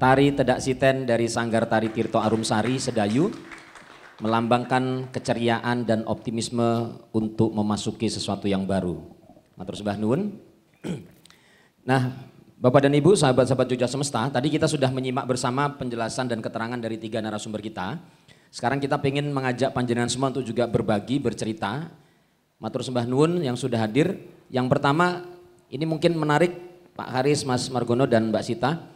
Speaker 1: Tari Tedak Siten dari Sanggar Tari Tirto Arumsari, Sedayu, melambangkan keceriaan dan optimisme untuk memasuki sesuatu yang baru. Matur sembah nuwun. Nah, Bapak dan Ibu, sahabat-sahabat Jogja Semesta, tadi kita sudah menyimak bersama penjelasan dan keterangan dari 3 narasumber kita. Sekarang kita ingin mengajak panjenengan semua untuk juga berbagi, bercerita. Matur sembah nuwun yang sudah hadir. Yang pertama, ini mungkin menarik Pak Haris, Mas Margono dan Mbak Sita.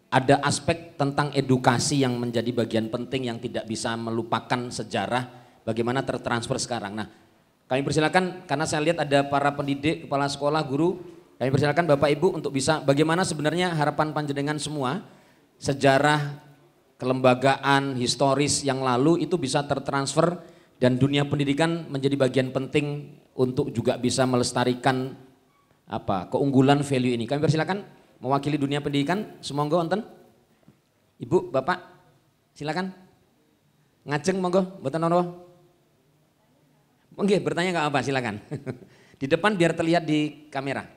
Speaker 1: Ada aspek tentang edukasi yang menjadi bagian penting yang tidak bisa melupakan sejarah bagaimana tertransfer sekarang. Nah, kami persilakan karena saya lihat ada para pendidik, kepala sekolah, guru. Kami persilakan Bapak Ibu untuk bisa bagaimana sebenarnya harapan panjenengan semua sejarah kelembagaan historis yang lalu itu bisa tertransfer dan dunia pendidikan menjadi bagian penting untuk juga bisa melestarikan keunggulan value ini. Kami persilakan mewakili dunia pendidikan, semonggo wonten. Ibu, Bapak, silakan. Ngajeng monggo, mboten napa. Nggih, bertanya enggak apa, silakan. Di depan biar terlihat di kamera.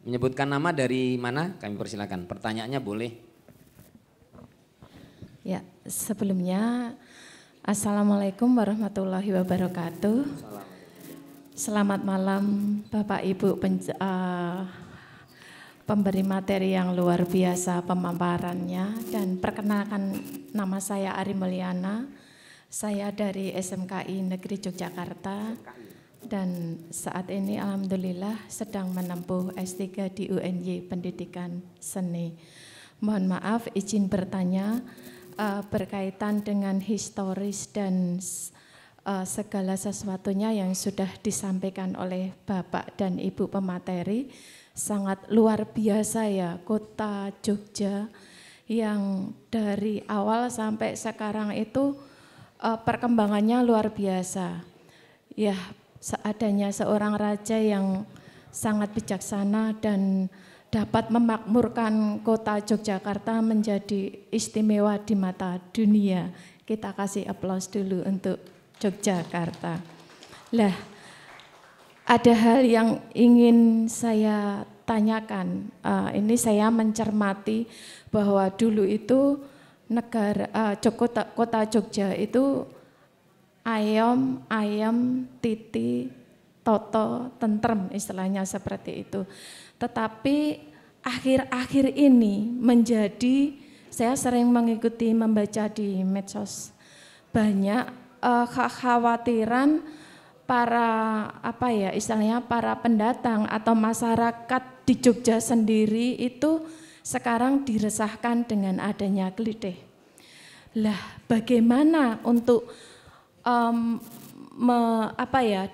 Speaker 1: Menyebutkan nama dari mana, kami persilakan. Pertanyaannya boleh.
Speaker 6: Ya, sebelumnya Assalamualaikum warahmatullahi wabarakatuh. Selamat malam Bapak Ibu pemberi materi yang luar biasa pemaparannya, dan perkenalkan nama saya Ari Mulyana, saya dari SMKI Negeri Yogyakarta dan saat ini alhamdulillah sedang menempuh S3 di UNY Pendidikan Seni. Mohon maaf izin bertanya berkaitan dengan historis dan segala sesuatunya yang sudah disampaikan oleh Bapak dan Ibu pemateri. Sangat luar biasa ya kota Jogja yang dari awal sampai sekarang itu perkembangannya luar biasa. Ya, seadanya seorang raja yang sangat bijaksana dan dapat memakmurkan kota Yogyakarta menjadi istimewa di mata dunia. Kita kasih aplaus dulu untuk Yogyakarta. Lah, ada hal yang ingin saya tanyakan. Ini saya mencermati bahwa dulu itu kota Jogja itu ayam, titi, toto, tentrem, istilahnya seperti itu. Tetapi akhir-akhir ini saya sering mengikuti membaca di medsos, banyak kekhawatiran para para pendatang atau masyarakat di Jogja sendiri itu sekarang diresahkan dengan adanya kelitih. Lah, bagaimana untuk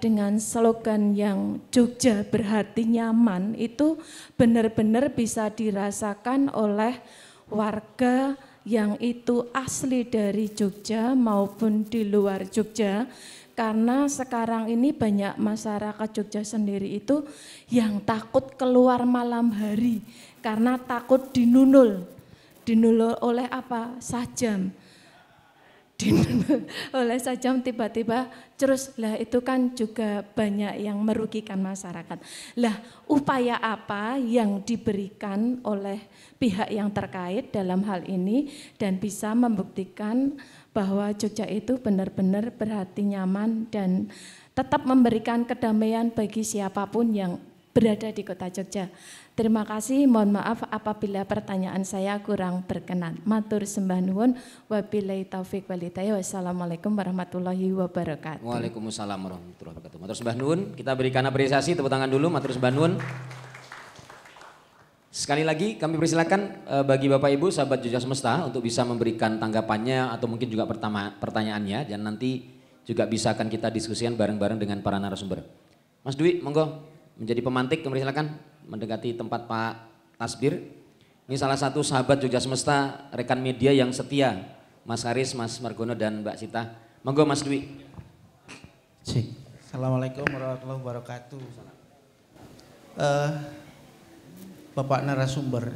Speaker 6: dengan slogan yang Jogja berarti nyaman itu benar-benar bisa dirasakan oleh warga yang itu asli dari Jogja maupun di luar Jogja. Karena sekarang ini banyak masyarakat Jogja sendiri itu yang takut keluar malam hari karena takut dinunul oleh sajam. Oleh sajam tiba-tiba terus lah, itu kan juga banyak yang merugikan masyarakat. Lah, upaya apa yang diberikan oleh pihak yang terkait dalam hal ini dan bisa membuktikan bahwa Jogja itu benar-benar berhati nyaman dan tetap memberikan kedamaian bagi siapapun yang berada di kota Jogja. Terima kasih, mohon maaf apabila pertanyaan saya kurang berkenan. Matur sembah nuwun, wabillahi taufiq walhidayah. Wassalamualaikum warahmatullahi wabarakatuh.
Speaker 1: Waalaikumsalam warahmatullahi wabarakatuh. Matur sembah nuwun, kita berikan apresiasi, tepuk tangan dulu, matur sembah nuwun. Sekali lagi kami persilakan bagi Bapak Ibu sahabat Jogja Semesta untuk bisa memberikan tanggapannya atau mungkin juga pertanyaannya, dan nanti juga bisa akan kita diskusikan bareng-bareng dengan para narasumber. Mas Dwi, monggo menjadi pemantik, kami persilakan mendekati tempat Pak Tasbir. Ini salah satu sahabat Jogja Semesta, rekan media yang setia, Mas Haris, Mas Margono dan Mbak Sita. Monggo Mas Dwi.
Speaker 7: Assalamualaikum warahmatullahi wabarakatuh. Bapak narasumber,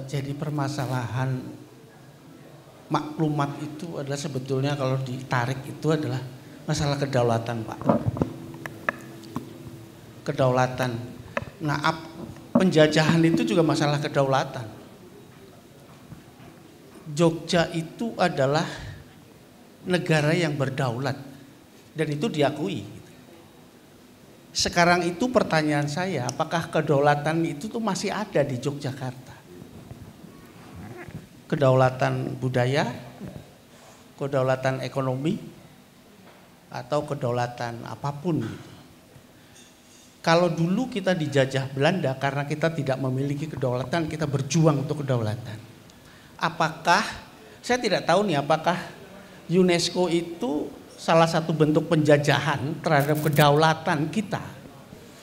Speaker 7: jadi permasalahan maklumat itu adalah sebetulnya kalau ditarik itu adalah masalah kedaulatan, Pak. Kedaulatan. Nah, penjajahan itu juga masalah kedaulatan. Jogja itu adalah negara yang berdaulat dan itu diakui. Sekarang itu pertanyaan saya, apakah kedaulatan itu tuh masih ada di Yogyakarta? Kedaulatan budaya, kedaulatan ekonomi, atau kedaulatan apapun gitu. Kalau dulu kita dijajah Belanda karena kita tidak memiliki kedaulatan, kita berjuang untuk kedaulatan. Apakah, saya tidak tahu nih apakah UNESCO itu salah satu bentuk penjajahan terhadap kedaulatan kita.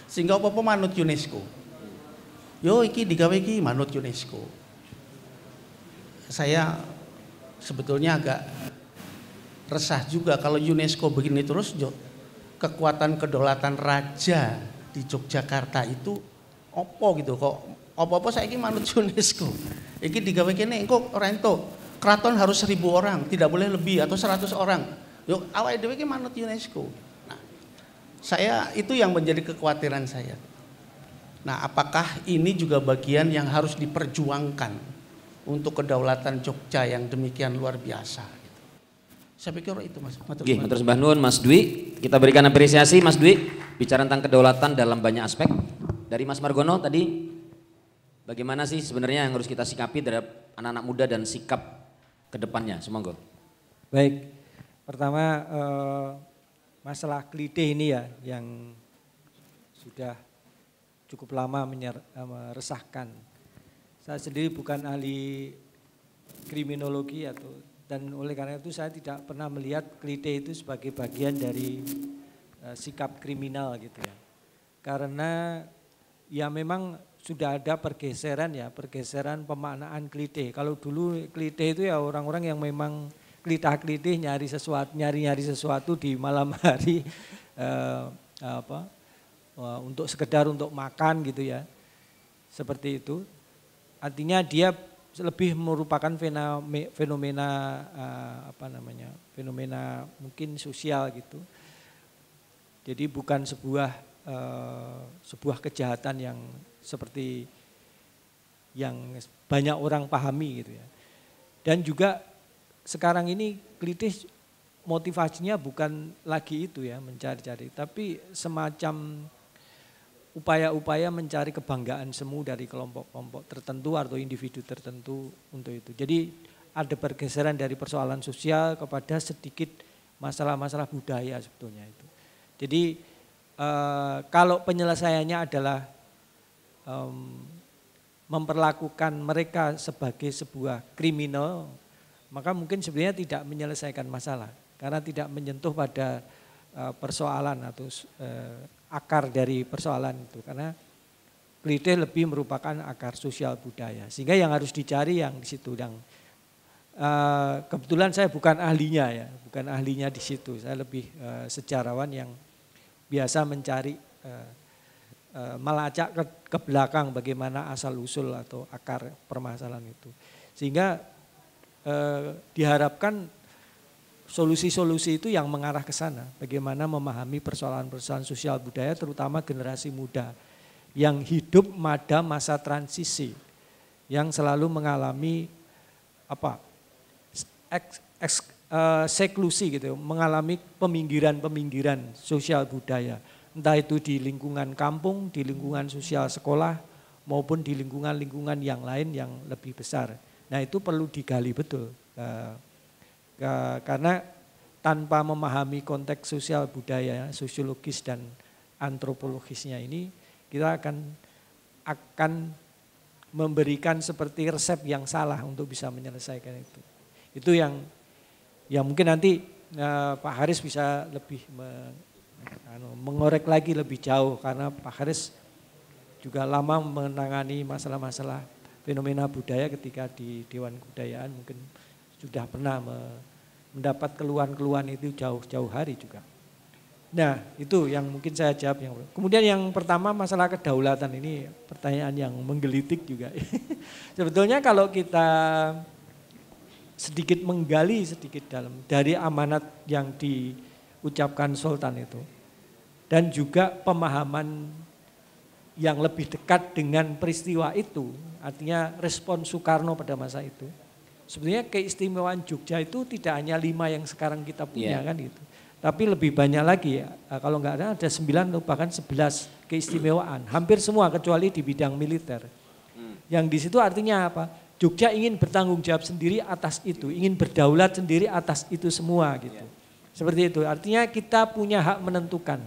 Speaker 7: Sehingga apa-apa manut UNESCO. Yo iki digawe iki manut UNESCO. Saya sebetulnya agak resah juga kalau UNESCO begini terus, kekuatan kedaulatan raja di Yogyakarta itu opo gitu kok opo-opo saiki manut UNESCO. Iki digawe kene engko ora entuk. Keraton harus 1000 orang, tidak boleh lebih atau 100 orang. Yuk awake dhewe iki manut UNESCO. Nah, saya itu yang menjadi kekhawatiran saya. Nah, apakah ini juga bagian yang harus diperjuangkan untuk kedaulatan Jogja yang demikian luar biasa? Saya pikir itu Mas.
Speaker 1: Oke, matur sembah nuwun Mas Dwi. Kita berikan apresiasi Mas Dwi bicara tentang kedaulatan dalam banyak aspek. Dari Mas Margono tadi, bagaimana sih sebenarnya yang harus kita sikapi terhadap anak-anak muda dan sikap ke depannya? Semoga.
Speaker 4: Baik, pertama masalah klite ini ya yang sudah cukup lama meresahkan. Saya sendiri bukan ahli kriminologi dan oleh karena itu saya tidak pernah melihat klite itu sebagai bagian dari sikap kriminal gitu ya. Karena ya memang sudah ada pergeseran pemaknaan klite. Kalau dulu klite itu ya orang-orang yang memang klitah-klitih nyari sesuatu di malam hari untuk sekedar untuk makan gitu ya. Seperti itu. Artinya dia lebih merupakan fenomena fenomena mungkin sosial gitu. Jadi bukan sebuah kejahatan yang seperti yang banyak orang pahami gitu ya. Dan juga sekarang ini klitih motivasinya bukan lagi itu ya mencari-cari, tapi semacam upaya-upaya mencari kebanggaan semu dari kelompok-kelompok tertentu atau individu tertentu untuk itu. Jadi ada pergeseran dari persoalan sosial kepada sedikit masalah-masalah budaya sebetulnya itu. Jadi kalau penyelesaiannya adalah memperlakukan mereka sebagai sebuah kriminal, maka mungkin sebenarnya tidak menyelesaikan masalah karena tidak menyentuh pada persoalan atau akar dari persoalan itu, karena klite lebih merupakan akar sosial budaya, sehingga yang harus dicari yang di situ. Yang kebetulan saya bukan ahlinya di situ, saya lebih sejarawan yang biasa mencari melacak ke belakang bagaimana asal usul atau akar permasalahan itu, sehingga diharapkan solusi-solusi itu yang mengarah ke sana, bagaimana memahami persoalan-persoalan sosial budaya terutama generasi muda yang hidup pada masa transisi, yang selalu mengalami seklusi gitu, mengalami peminggiran sosial budaya, entah itu di lingkungan kampung, di lingkungan sosial sekolah, maupun di lingkungan-lingkungan yang lain yang lebih besar. Nah itu perlu digali betul. Karena tanpa memahami konteks sosial budaya, sosiologis dan antropologisnya ini, kita akan memberikan seperti resep yang salah untuk bisa menyelesaikan itu. Itu yang mungkin nanti Pak Haris bisa lebih mengorek lagi lebih jauh, karena Pak Haris juga lama menangani masalah-masalah fenomena budaya ketika di Dewan Kebudayaan, mungkin sudah pernah mendapat keluhan-keluhan itu jauh-jauh hari juga. Nah itu yang mungkin saya jawab. Kemudian yang pertama masalah kedaulatan ini pertanyaan yang menggelitik juga. Sebetulnya kalau kita sedikit menggali sedikit dalam dari amanat yang diucapkan Sultan itu, dan juga pemahaman yang lebih dekat dengan peristiwa itu, artinya respon Soekarno pada masa itu. Sebetulnya keistimewaan Jogja itu tidak hanya 5 yang sekarang kita punya kan gitu. Tapi lebih banyak lagi ya, kalau nggak ada 9 bahkan 11 keistimewaan. Hampir semua kecuali di bidang militer. Yang di situ artinya apa? Jogja ingin bertanggung jawab sendiri atas itu, ingin berdaulat sendiri atas itu semua gitu. Seperti itu, artinya kita punya hak menentukan.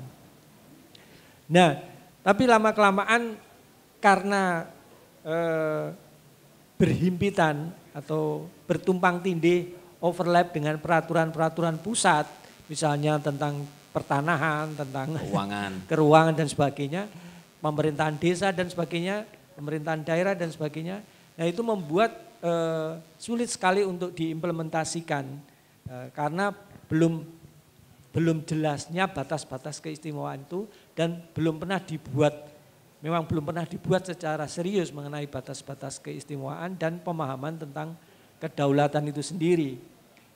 Speaker 4: Nah, tapi lama-kelamaan karena berhimpitan atau bertumpang tindih, overlap dengan peraturan-peraturan pusat, misalnya tentang pertanahan, tentang keuangan dan sebagainya, pemerintahan desa dan sebagainya, pemerintahan daerah dan sebagainya. Nah itu membuat sulit sekali untuk diimplementasikan karena belum jelasnya batas-batas keistimewaan itu dan belum pernah dibuat secara serius mengenai batas-batas keistimewaan dan pemahaman tentang kedaulatan itu sendiri.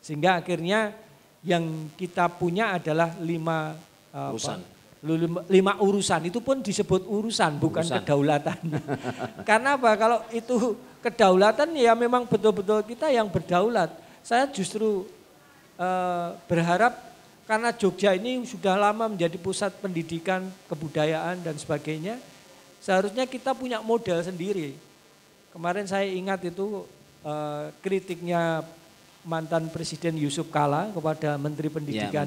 Speaker 4: Sehingga akhirnya yang kita punya adalah 5 urusan, itu pun disebut urusan bukan kedaulatan. Karena apa? Kalau itu kedaulatan ya memang betul-betul kita yang berdaulat. Saya justru berharap karena Jogja ini sudah lama menjadi pusat pendidikan, kebudayaan dan sebagainya, seharusnya kita punya model sendiri. Kemarin saya ingat itu kritiknya mantan Presiden Yusuf Kala kepada Menteri Pendidikan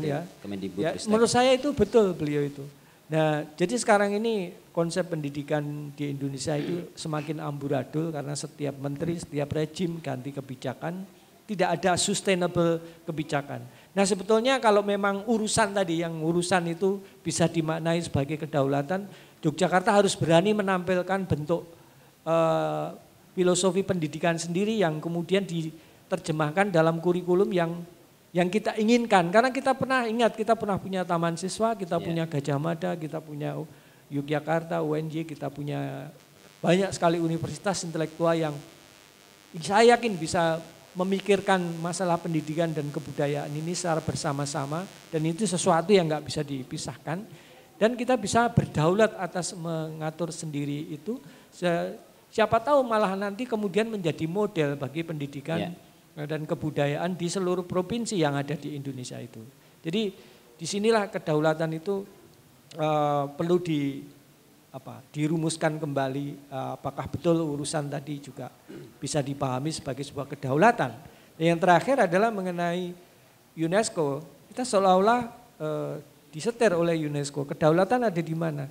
Speaker 4: menurut saya itu betul beliau itu. Nah jadi sekarang ini konsep pendidikan di Indonesia itu semakin amburadul karena setiap menteri, setiap rejim ganti kebijakan, tidak ada sustainable kebijakan. Nah sebetulnya kalau memang urusan tadi, yang urusan itu bisa dimaknai sebagai kedaulatan, Yogyakarta harus berani menampilkan bentuk filosofi pendidikan sendiri yang kemudian diterjemahkan dalam kurikulum yang kita inginkan. Karena kita pernah punya Taman Siswa, kita punya Gajah Mada, kita punya Yogyakarta, UNJ, kita punya banyak sekali universitas intelektual yang saya yakin bisa memikirkan masalah pendidikan dan kebudayaan ini secara bersama-sama, dan itu sesuatu yang nggak bisa dipisahkan, dan kita bisa berdaulat atas mengatur sendiri itu. Siapa tahu malah nanti kemudian menjadi model bagi pendidikan dan kebudayaan di seluruh provinsi yang ada di Indonesia itu. Jadi disinilah kedaulatan itu perlu dirumuskan kembali, apakah betul urusan tadi juga bisa dipahami sebagai sebuah kedaulatan. Yang terakhir adalah mengenai UNESCO. Kita seolah-olah disetir oleh UNESCO. Kedaulatan ada di mana?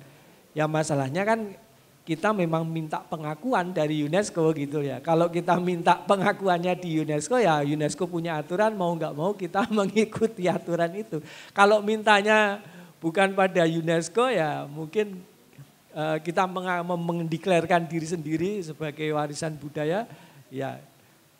Speaker 4: Ya masalahnya kan kita memang minta pengakuan dari UNESCO gitu ya. Kalau kita minta pengakuannya di UNESCO, ya UNESCO punya aturan, mau nggak mau kita mengikuti aturan itu. Kalau mintanya bukan pada UNESCO, ya mungkin kita mendeklarasikan diri sendiri sebagai warisan budaya, ya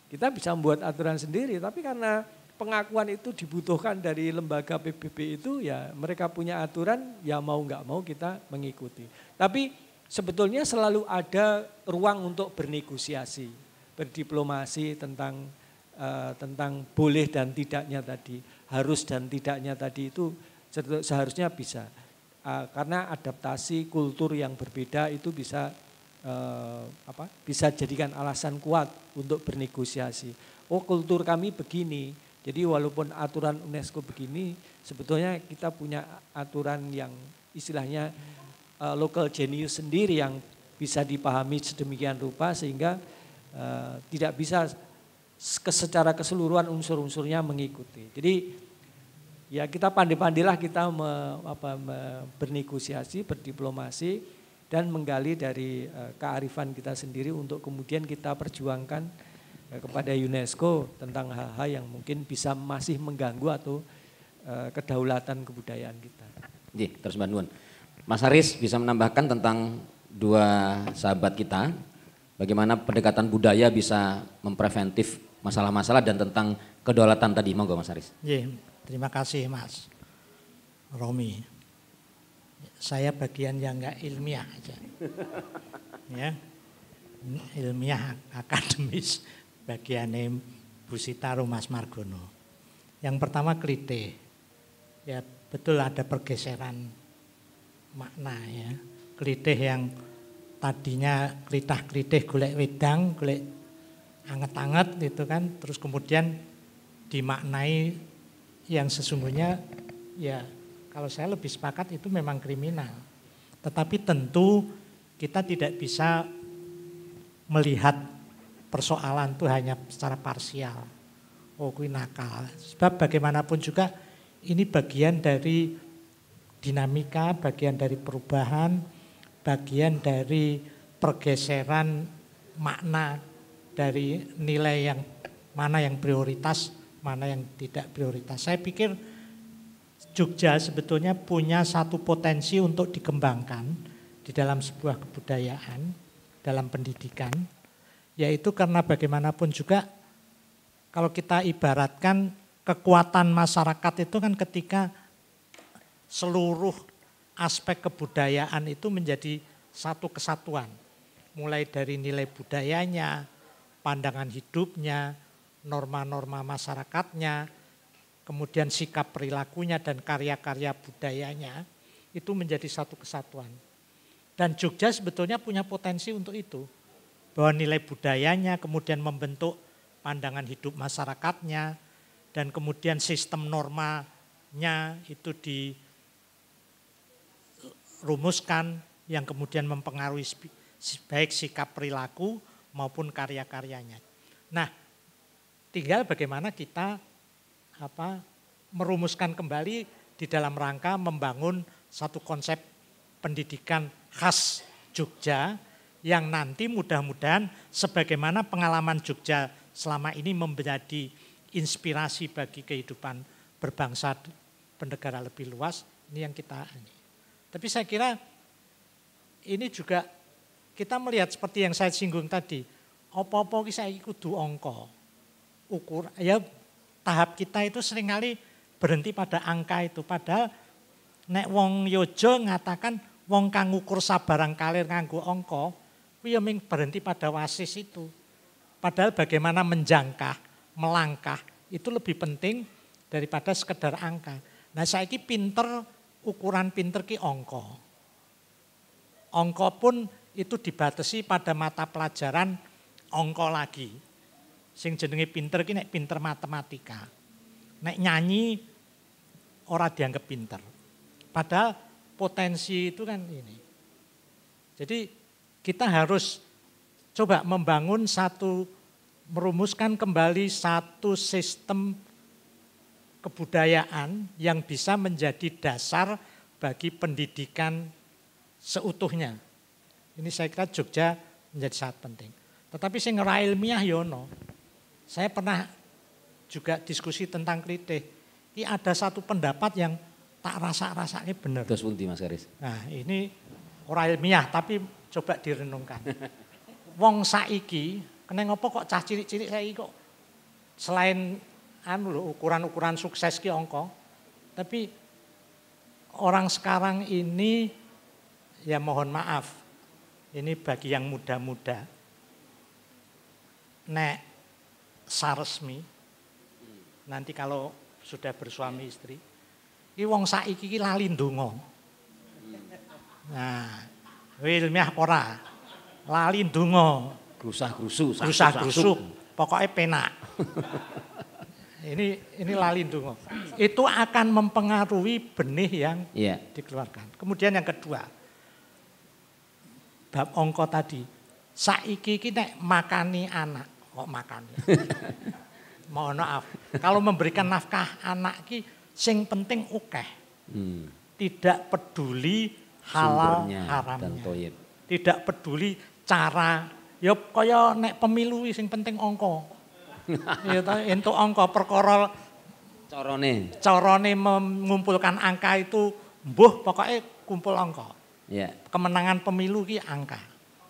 Speaker 4: kita bisa membuat aturan sendiri. Tapi karena pengakuan itu dibutuhkan dari lembaga PBB itu, ya mereka punya aturan, ya mau nggak mau kita mengikuti. Tapi sebetulnya selalu ada ruang untuk bernegosiasi, berdiplomasi tentang boleh dan tidaknya tadi, harus dan tidaknya tadi itu seharusnya bisa. Karena adaptasi kultur yang berbeda itu bisa jadikan alasan kuat untuk bernegosiasi. Oh kultur kami begini, jadi walaupun aturan UNESCO begini, sebetulnya kita punya aturan yang istilahnya local genius sendiri yang bisa dipahami sedemikian rupa sehingga tidak bisa secara keseluruhan unsur-unsurnya mengikuti. Jadi ya kita pandai-pandailah kita bernegosiasi, berdiplomasi dan menggali dari kearifan kita sendiri untuk kemudian kita perjuangkan kepada UNESCO tentang hal-hal yang mungkin bisa masih mengganggu atau kedaulatan kebudayaan kita.
Speaker 1: Terus Mbak Nuwun. Mas Haris bisa menambahkan tentang dua sahabat kita, bagaimana pendekatan budaya bisa mempreventif masalah-masalah dan tentang kedaulatan tadi, monggo Mas Haris.
Speaker 3: Terima kasih Mas Romi. Saya bagian yang enggak ilmiah aja. Ya. Ilmiah akademis bagiannya Bu Sitaru Mas Margono. Yang pertama klite. Ya betul ada pergeseran makna ya. Klitih yang tadinya klitah-klitih golek wedang, golek anget-anget gitu kan, terus kemudian dimaknai yang sesungguhnya ya kalau saya lebih sepakat itu memang kriminal. Tetapi tentu kita tidak bisa melihat persoalan itu hanya secara parsial. Oh kuwi nakal. Sebab bagaimanapun juga ini bagian dari dinamika, bagian dari perubahan, bagian dari pergeseran makna dari nilai yang mana yang prioritas, mana yang tidak prioritas. Saya pikir Jogja sebetulnya punya satu potensi untuk dikembangkan di dalam sebuah kebudayaan, dalam pendidikan, yaitu karena bagaimanapun juga kalau kita ibaratkan kekuatan masyarakat itu kan ketika seluruh aspek kebudayaan itu menjadi satu kesatuan. Mulai dari nilai budayanya, pandangan hidupnya, norma-norma masyarakatnya, kemudian sikap perilakunya dan karya-karya budayanya, itu menjadi satu kesatuan. Dan Jogja sebetulnya punya potensi untuk itu. Bahwa nilai budayanya kemudian membentuk pandangan hidup masyarakatnya, dan kemudian sistem normanya itu dirumuskan yang kemudian mempengaruhi baik sikap perilaku maupun karya-karyanya. Nah, tinggal bagaimana kita merumuskan kembali di dalam rangka membangun satu konsep pendidikan khas Jogja yang nanti mudah-mudahan sebagaimana pengalaman Jogja selama ini menjadi inspirasi bagi kehidupan berbangsa bernegara lebih luas, ini yang kita. Tapi saya kira ini juga kita melihat seperti yang saya singgung tadi, apa-apa saya kudu angka. Ya tahap kita itu seringkali berhenti pada angka itu, padahal nek wong yojo ngatakan wong kang ngukur sabarang kalir nganggo angka, kuwi ya ming berhenti pada wasis itu. Padahal bagaimana menjangkah, melangkah itu lebih penting daripada sekedar angka. Nah saiki pinter, ukuran pinter ki angka. Angka pun itu dibatasi pada mata pelajaran angka lagi. Sing jenenge pinter ki nek pinter matematika. Nek nyanyi ora dianggap pinter. Padahal potensi itu kan ini. Jadi kita harus coba membangun merumuskan kembali satu sistem kebudayaan yang bisa menjadi dasar bagi pendidikan seutuhnya. Ini saya kira Jogja menjadi sangat penting. Tetapi sing ora ilmiah yono. Saya pernah juga diskusi tentang kritik. Ini ada satu pendapat yang tak rasa-rasanya benar.
Speaker 1: Terus pundi Mas Garis?
Speaker 3: Nah ini ora ilmiah tapi coba direnungkan. Wong saiki, kena ngopo kok cah cilik-cilik saiki kok selain ukuran-ukuran sukses ki angka, tapi orang sekarang ini ya mohon maaf, ini bagi yang muda-muda, nek saresmi, nanti kalau sudah bersuami istri, ini wong saiki ki lali ndonga. Nah, ilmiah ora, lali ndonga, grusah-grusuk, pokoknya penak. Ini lali ndonga. Itu akan mempengaruhi benih yang dikeluarkan. Kemudian yang kedua, bab angka tadi, saiki ki nek makani anak, kok makani. Mohon maaf, kalau memberikan nafkah anak ki sing penting akeh. Tidak peduli halal
Speaker 1: sumbernya
Speaker 3: haramnya. Tidak peduli cara, ya kaya nek pemilu sing penting angka. Ya ta entuk angka perkara carane mengumpulkan angka itu mbuh pokoknya kumpul angka. Kemenangan pemilu ki angka.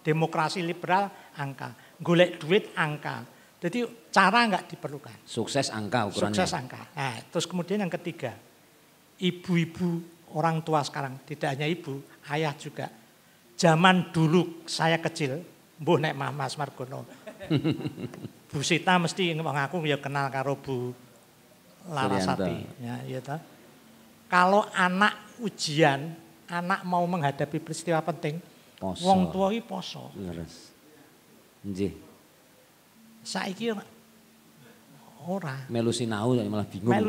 Speaker 3: Demokrasi liberal angka. Golek duit angka. Jadi cara enggak diperlukan.
Speaker 1: Sukses angka ukurannya.
Speaker 3: Sukses angka. Nah, terus kemudian yang ketiga, ibu-ibu orang tua sekarang, tidak hanya ibu, ayah juga. Zaman dulu saya kecil, mbuh nek Mas Margono. Bu Sita mesti ngaku ya kenal karo Bu Larasati. Ya, iya toh. Kalau anak ujian, anak mau menghadapi peristiwa penting,
Speaker 1: Poso.
Speaker 3: Wong tua iki poso.
Speaker 1: Leres. Nggih.
Speaker 3: Saiki ora.
Speaker 1: Melu sinau malah bingung.
Speaker 3: Melu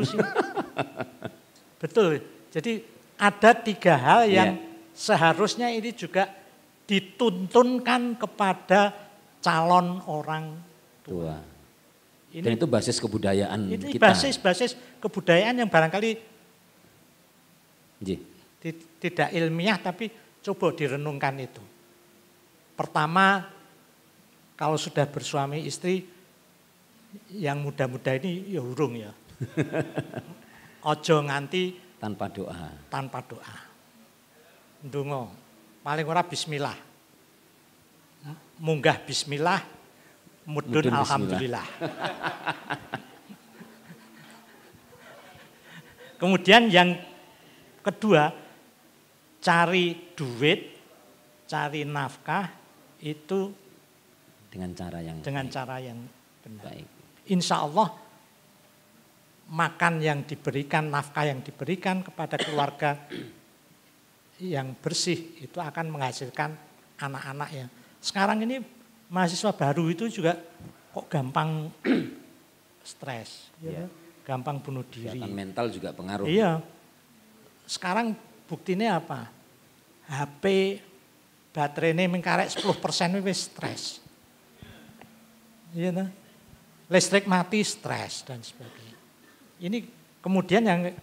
Speaker 3: Betul. Jadi ada 3 hal yang seharusnya ini juga dituntunkan kepada calon orang tua.
Speaker 1: Dan itu basis kebudayaan
Speaker 3: itu
Speaker 1: kita.
Speaker 3: basis kebudayaan yang barangkali
Speaker 1: Nggih.
Speaker 3: tidak ilmiah tapi coba direnungkan itu. Pertama, kalau sudah bersuami istri, yang muda-muda ini ya urung ya. Ojo nganti
Speaker 1: Tanpa doa.
Speaker 3: tanpa doa. Ndonga, paling ora bismillah. Munggah bismillah, mudun
Speaker 1: Mudun
Speaker 3: alhamdulillah. Kemudian yang kedua, cari duit, cari nafkah itu
Speaker 1: Dengan cara yang
Speaker 3: benar.
Speaker 1: baik.
Speaker 3: Insya Allah makan yang diberikan, nafkah yang diberikan kepada keluarga yang bersih itu akan menghasilkan anak-anak yang sekarang ini mahasiswa baru itu juga kok gampang stres, ya. Gampang bunuh diri.
Speaker 1: Kesehatan mental juga pengaruh.
Speaker 3: Iya. Sekarang buktinya apa? HP baterainya mengkarek 10% wis stres. Iya nah. Listrik mati stres dan sebagainya. Ini kemudian yang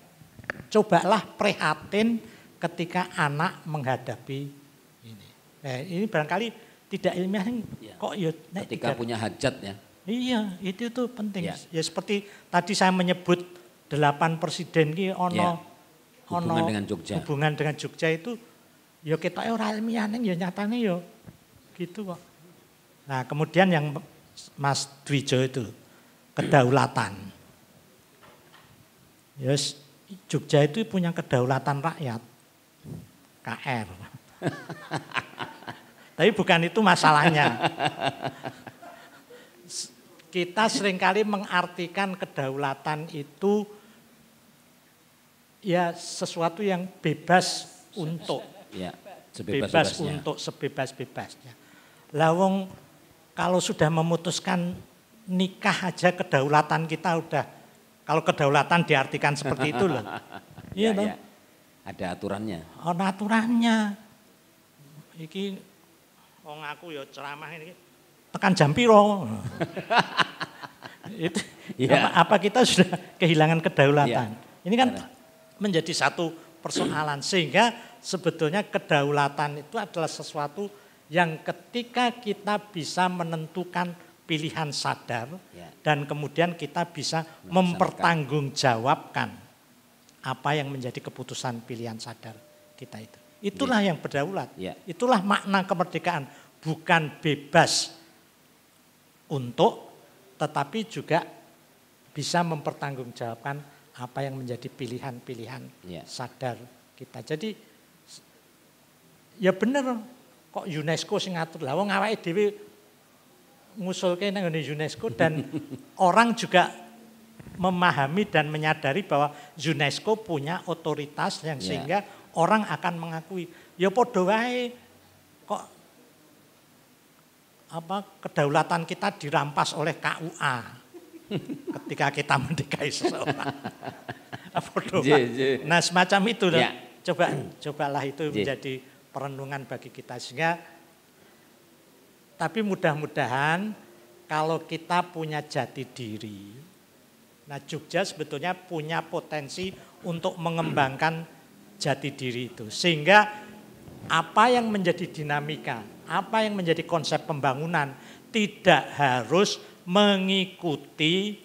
Speaker 3: cobalah prihatin ketika anak menghadapi ini. Nah, ini barangkali tidak ilmiah kok ya.
Speaker 1: Ketika punya hajat ya.
Speaker 3: Iya, itu tuh penting.
Speaker 1: Ya.
Speaker 3: Ya seperti tadi saya menyebut 8 presiden ki
Speaker 1: Hubungan dengan Jogja.
Speaker 3: Hubungan dengan Jogja itu ya kita ora ilmiah ning ya nyatane ya gitu kok. Nah, kemudian yang Mas Dwijo itu kedaulatan. Yes, Jogja itu punya kedaulatan rakyat. KR. Tapi bukan itu masalahnya. Kita seringkali mengartikan kedaulatan itu ya sesuatu yang bebas untuk.
Speaker 1: Ya,
Speaker 3: Bebas untuk sebebas-bebasnya. Lawong kalau sudah memutuskan nikah aja kedaulatan kita udah. Kalau kedaulatan diartikan seperti itu loh. Iya toh?
Speaker 1: Ya. Ada aturannya.
Speaker 3: Ana aturannya. Iki wong aku ya ceramah ini tekan jam piro. Itu apa kita sudah kehilangan kedaulatan. Ini kan menjadi satu persoalan sehingga sebetulnya kedaulatan itu adalah sesuatu yang ketika kita bisa menentukan pilihan sadar dan kemudian kita bisa mempertanggungjawabkan apa yang menjadi keputusan pilihan sadar kita itu. Itulah yang berdaulat. Itulah makna kemerdekaan. Bukan bebas untuk tetapi juga bisa mempertanggungjawabkan apa yang menjadi pilihan-pilihan sadar kita. Jadi ya bener kok UNESCO sing ngatur. Lah wong awake dhewe ngusulke nang UNESCO dan orang juga memahami dan menyadari bahwa UNESCO punya otoritas yang sehingga orang akan mengakui. Ya padha wae kok kedaulatan kita dirampas oleh KUA ketika kita mendikahi seseorang. Nah semacam itu loh. Cobalah itu menjadi perenungan bagi kita sehingga tapi mudah-mudahan kalau kita punya jati diri. Nah Jogja sebetulnya punya potensi untuk mengembangkan jati diri itu sehingga apa yang menjadi dinamika, apa yang menjadi konsep pembangunan tidak harus mengikuti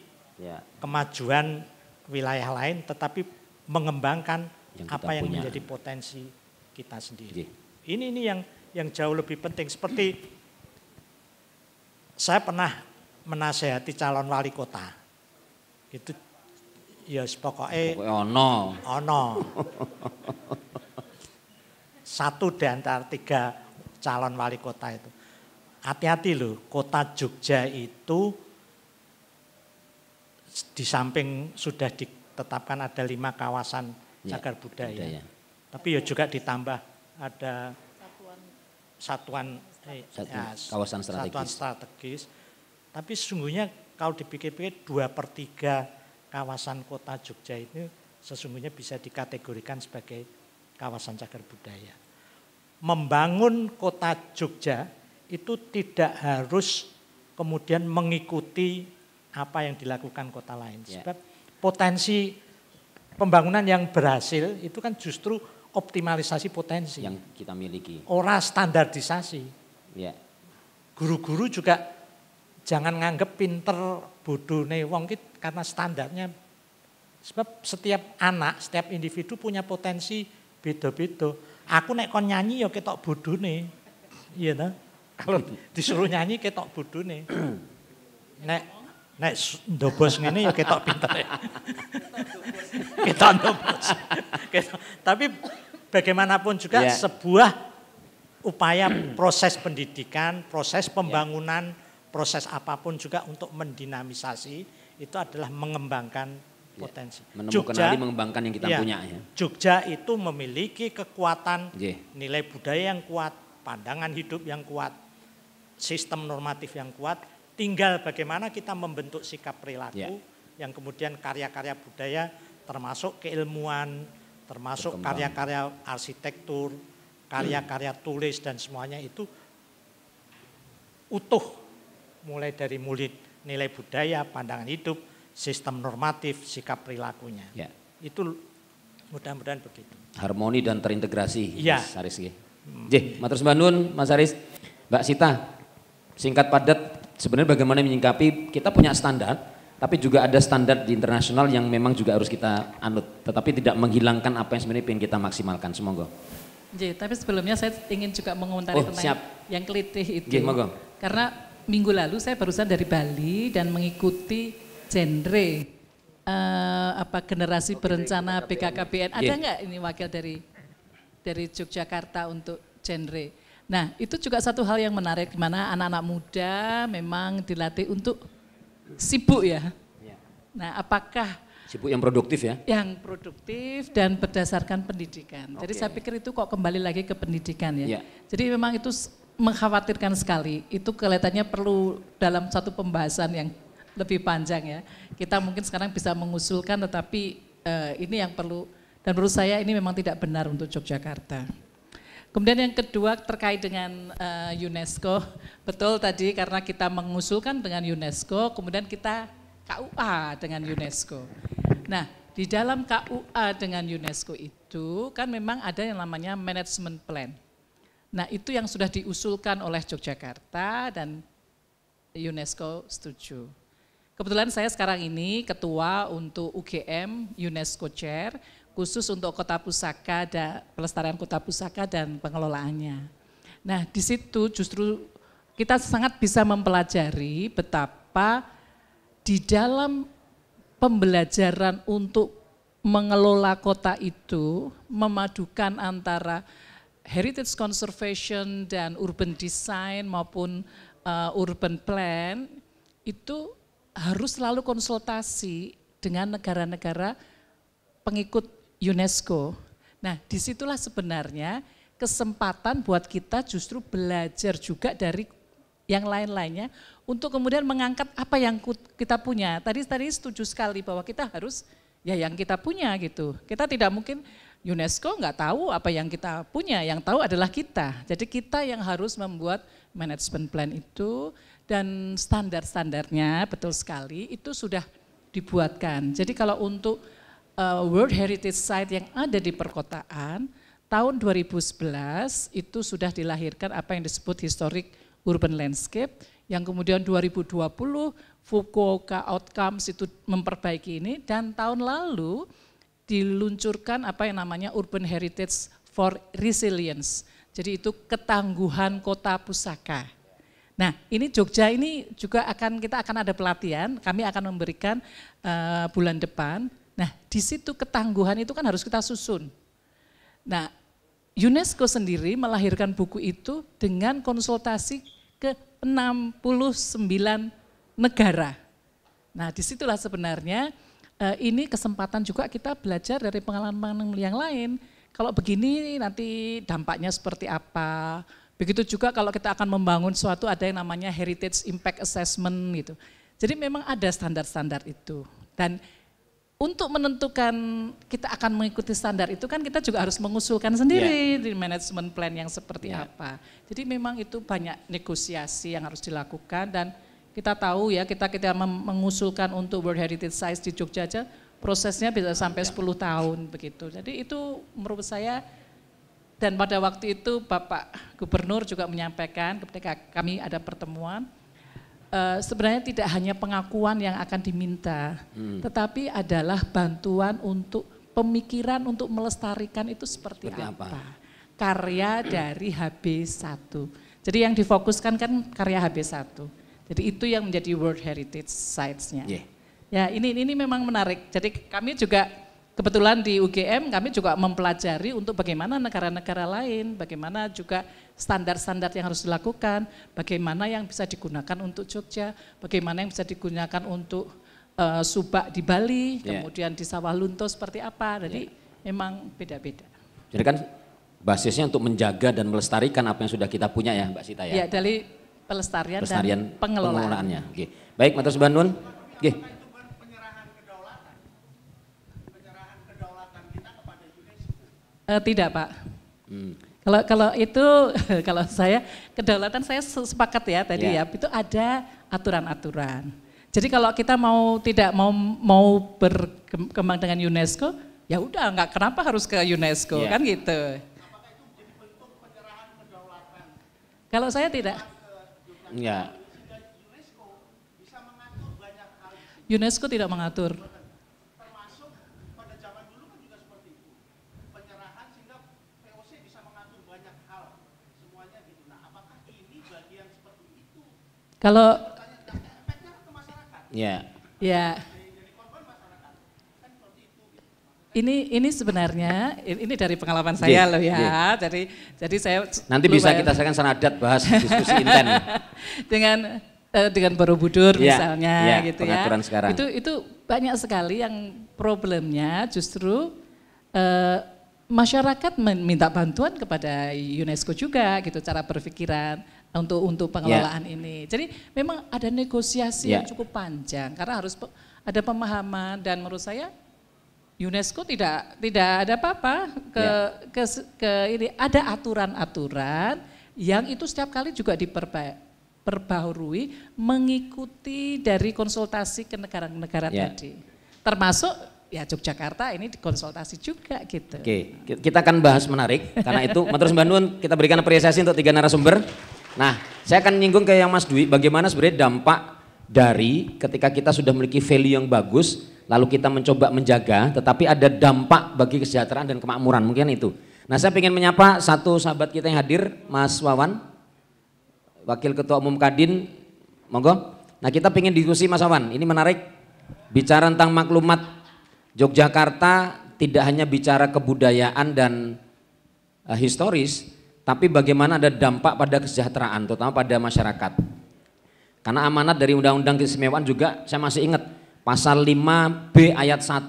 Speaker 3: kemajuan wilayah lain tetapi mengembangkan apa yang menjadi potensi kita sendiri. Ini yang jauh lebih penting. Seperti saya pernah menasehati calon wali kota. Itu ya pokoknya ono. Satu di antara 3 calon wali kota itu. Hati-hati loh, kota Jogja itu di samping sudah ditetapkan ada 5 kawasan cagar budaya. Tapi ya juga ditambah ada satuan
Speaker 1: kawasan strategis.
Speaker 3: Satuan strategis. Tapi sesungguhnya kalau dipikir-pikir 2/3 kawasan kota Jogja itu sesungguhnya bisa dikategorikan sebagai kawasan cagar budaya. Membangun kota Jogja itu tidak harus kemudian mengikuti apa yang dilakukan kota lain. Sebab potensi pembangunan yang berhasil itu kan justru optimalisasi potensi.
Speaker 1: Yang kita miliki.
Speaker 3: Ora standarisasi.
Speaker 1: Ya.
Speaker 3: Guru-guru juga jangan nganggep pinter bodone wong karena standarnya. Sebab setiap anak, setiap individu punya potensi beda-beda. Aku nek kon nyanyi ya ketok bodone. Iya ta? Kalau disuruh nyanyi ketok bodone. Nek ndobos ngene ya ketok pinter. Ketok ndobos. Tapi bagaimanapun juga sebuah upaya proses pendidikan, proses pembangunan, proses apapun juga untuk mendinamisasi itu adalah mengembangkan potensi.
Speaker 1: Menemukan mengembangkan yang kita punya. Ya.
Speaker 3: Jogja itu memiliki kekuatan nilai budaya yang kuat, pandangan hidup yang kuat, sistem normatif yang kuat. Tinggal bagaimana kita membentuk sikap perilaku yang kemudian karya-karya budaya termasuk keilmuan, termasuk karya-karya arsitektur, karya-karya tulis dan semuanya itu utuh. Mulai dari nilai budaya, pandangan hidup, sistem normatif, sikap perilakunya. Ya. Itu mudah-mudahan begitu.
Speaker 1: Harmoni dan terintegrasi. Ya. Mas Haris. Matur sembah nuwun Mas Haris. Mbak Sita, singkat padat sebenarnya bagaimana menyingkapi kita punya standar, tapi juga ada standar di internasional yang memang juga harus kita anut, tetapi tidak menghilangkan apa yang sebenarnya ingin kita maksimalkan. Semoga.
Speaker 5: Tapi sebelumnya saya ingin juga mengomentari tentang yang kelitih itu.
Speaker 1: Monggo.
Speaker 5: Karena minggu lalu saya barusan dari Bali dan mengikuti genre generasi berencana BKKBN. Ada nggak ini wakil dari Yogyakarta untuk genre? Nah itu juga satu hal yang menarik, di mana anak-anak muda memang dilatih untuk sibuk ya. Nah apakah
Speaker 1: sibuk yang produktif ya?
Speaker 5: Yang produktif dan berdasarkan pendidikan. Jadi saya pikir itu kok kembali lagi ke pendidikan ya. Jadi memang itu mengkhawatirkan sekali. Itu kelihatannya perlu dalam satu pembahasan yang lebih panjang ya. Kita mungkin sekarang bisa mengusulkan, tetapi ini yang perlu, dan menurut saya ini memang tidak benar untuk Yogyakarta. Kemudian yang kedua terkait dengan UNESCO. Betul tadi karena kita mengusulkan dengan UNESCO, kemudian kita KUA dengan UNESCO. Nah di dalam KUA dengan UNESCO itu kan memang ada yang namanya management plan. Nah itu yang sudah diusulkan oleh Yogyakarta dan UNESCO setuju. Kebetulan saya sekarang ini ketua untuk UGM UNESCO Chair, khusus untuk kota pusaka dan pelestarian kota pusaka dan pengelolaannya. Nah di situ justru kita sangat bisa mempelajari betapa di dalam pembelajaran untuk mengelola kota itu memadukan antara heritage conservation dan urban design maupun urban plan itu harus selalu konsultasi dengan negara-negara pengikut UNESCO. Nah disitulah sebenarnya kesempatan buat kita justru belajar juga dari yang lain-lainnya untuk kemudian mengangkat apa yang kita punya. Tadi setuju sekali bahwa kita harus ya yang kita punya gitu. Kita tidak mungkin UNESCO nggak tahu apa yang kita punya, yang tahu adalah kita. Jadi kita yang harus membuat management plan itu dan standar-standarnya betul sekali itu sudah dibuatkan. Jadi kalau untuk World Heritage Site yang ada di perkotaan, tahun 2011 itu sudah dilahirkan apa yang disebut Historic Urban Landscape, yang kemudian 2020 Fukuoka Outcomes itu memperbaiki ini, dan tahun lalu diluncurkan apa yang namanya Urban Heritage for Resilience. Jadi itu ketangguhan kota pusaka. Nah ini Jogja ini juga kita akan ada pelatihan, kami akan memberikan bulan depan. Nah di situ ketangguhan itu kan harus kita susun. Nah UNESCO sendiri melahirkan buku itu dengan konsultasi ke 69 negara. Nah disitulah sebenarnya ini kesempatan juga kita belajar dari pengalaman yang lain. Kalau begini nanti dampaknya seperti apa, Begitu juga kalau kita akan membangun suatu ada yang namanya Heritage Impact Assessment gitu. Jadi memang ada standar-standar itu. Dan untuk menentukan kita akan mengikuti standar itu kan kita juga harus mengusulkan sendiri di manajemen plan yang seperti apa. Jadi memang itu banyak negosiasi yang harus dilakukan dan kita tahu ya kita mengusulkan untuk World Heritage Sites di Jogja aja prosesnya bisa sampai 10 tahun begitu. Jadi itu menurut saya dan pada waktu itu Bapak Gubernur juga menyampaikan ketika kami ada pertemuan sebenarnya tidak hanya pengakuan yang akan diminta, tetapi adalah bantuan untuk pemikiran untuk melestarikan itu seperti apa. Karya dari HB1. Jadi yang difokuskan kan karya HB1. Jadi itu yang menjadi World Heritage Sites-nya. Ya ini memang menarik. Jadi kami juga kebetulan di UGM kami juga mempelajari untuk bagaimana negara-negara lain, bagaimana juga standar-standar yang harus dilakukan, bagaimana yang bisa digunakan untuk Jogja, bagaimana yang bisa digunakan untuk Subak di Bali, kemudian di Sawah Lunto seperti apa. Jadi memang beda-beda. Jadi
Speaker 1: kan basisnya untuk menjaga dan melestarikan apa yang sudah kita punya ya Mbak Sita ya?
Speaker 5: Ya dari pelestarian dan pengelolaannya.
Speaker 1: Oke. Baik, matur sembah nuwun. Nggih.
Speaker 5: Tidak Pak. Kalau itu, kalau saya kedaulatan saya sepakat ya tadi ya, itu ada aturan-aturan. Jadi kalau kita tidak mau berkembang dengan UNESCO, ya udah nggak kenapa harus ke UNESCO kan gitu. Apakah itu jadi bentuk penyerahan kedaulatan? Kalau saya tidak.
Speaker 1: Enggak.
Speaker 5: UNESCO tidak mengatur. Kalau ini sebenarnya ini dari pengalaman saya loh ya. Jadi saya
Speaker 1: nanti bisa kita sampaikan senadat bahas diskusi inten
Speaker 5: dengan Borobudur misalnya gitu ya.
Speaker 1: Sekarang.
Speaker 5: Itu banyak sekali yang problemnya justru masyarakat meminta bantuan kepada UNESCO juga gitu cara berpikiran untuk pengelolaan ini. Jadi memang ada negosiasi yang cukup panjang karena harus ada pemahaman dan menurut saya UNESCO tidak ada apa-apa ke ini ada aturan-aturan yang itu setiap kali juga diperbaharui mengikuti dari konsultasi ke negara-negara tadi. Termasuk ya Yogyakarta ini dikonsultasi juga gitu.
Speaker 1: Oke, kita akan bahas menarik karena itu matur sembah nuwun kita berikan apresiasi untuk 3 narasumber. Nah, saya akan nyinggung ke yang Mas Dwi, bagaimana sebenarnya dampak dari ketika kita sudah memiliki value yang bagus, lalu kita mencoba menjaga, tetapi ada dampak bagi kesejahteraan dan kemakmuran, mungkin itu. Nah, saya ingin menyapa satu sahabat kita yang hadir, Mas Wawan, Wakil Ketua Umum Kadin, monggo. Nah, kita ingin diskusi Mas Wawan, ini menarik, bicara tentang maklumat Yogyakarta tidak hanya bicara kebudayaan dan historis, tapi bagaimana ada dampak pada kesejahteraan, terutama pada masyarakat. Karena amanat dari Undang-Undang Keistimewaan juga saya masih ingat, pasal 5B ayat 1,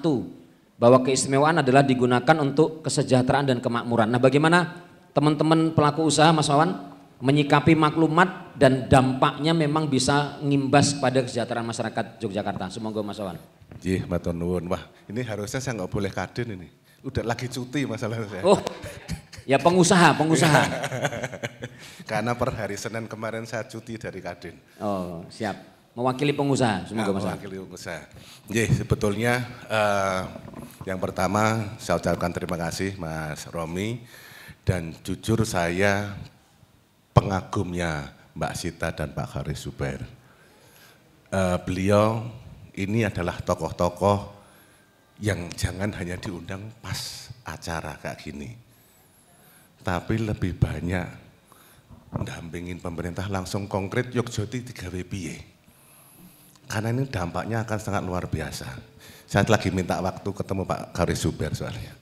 Speaker 1: bahwa keistimewaan adalah digunakan untuk kesejahteraan dan kemakmuran. Nah bagaimana teman-teman pelaku usaha Mas Wawan menyikapi maklumat dan dampaknya memang bisa ngimbas pada kesejahteraan masyarakat Yogyakarta. Semoga Mas Wawan.
Speaker 8: Jih, matur nuwun. Wah, ini harusnya saya nggak boleh Kadin ini. Udah lagi cuti masalahnya saya.
Speaker 1: Oh, ya pengusaha.
Speaker 8: Karena per hari Senin kemarin saya cuti dari Kadin.
Speaker 1: Oh, siap. Mewakili pengusaha. Semoga Mas Wawan.
Speaker 8: Mewakili pengusaha. Jih, sebetulnya yang pertama saya ucapkan terima kasih Mas Romi. Dan jujur saya pengagumnya Mbak Sita dan Pak Haris Zubair. Beliau ini adalah tokoh-tokoh yang jangan hanya diundang pas acara kayak gini. Tapi lebih banyak mendampingin pemerintah langsung konkret Yogjoti digawe piye. Karena ini dampaknya akan sangat luar biasa. Saya lagi minta waktu ketemu Pak Haris Zubair soalnya.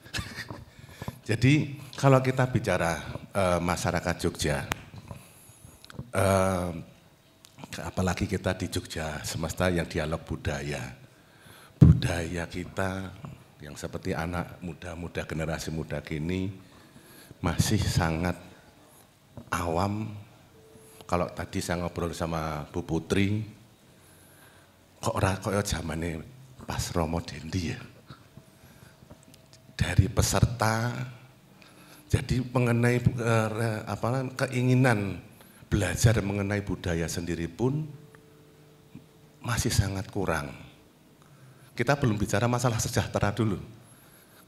Speaker 8: Jadi kalau kita bicara masyarakat Jogja, apalagi kita di Jogja Semesta yang dialog budaya kita yang seperti anak muda-muda generasi muda kini masih sangat awam, kalau tadi saya ngobrol sama Bu Putri, kok zamannya pas Romo Dendi ya. Dari peserta, jadi mengenai keinginan belajar mengenai budaya sendiri pun masih sangat kurang. Kita belum bicara masalah sejahtera dulu.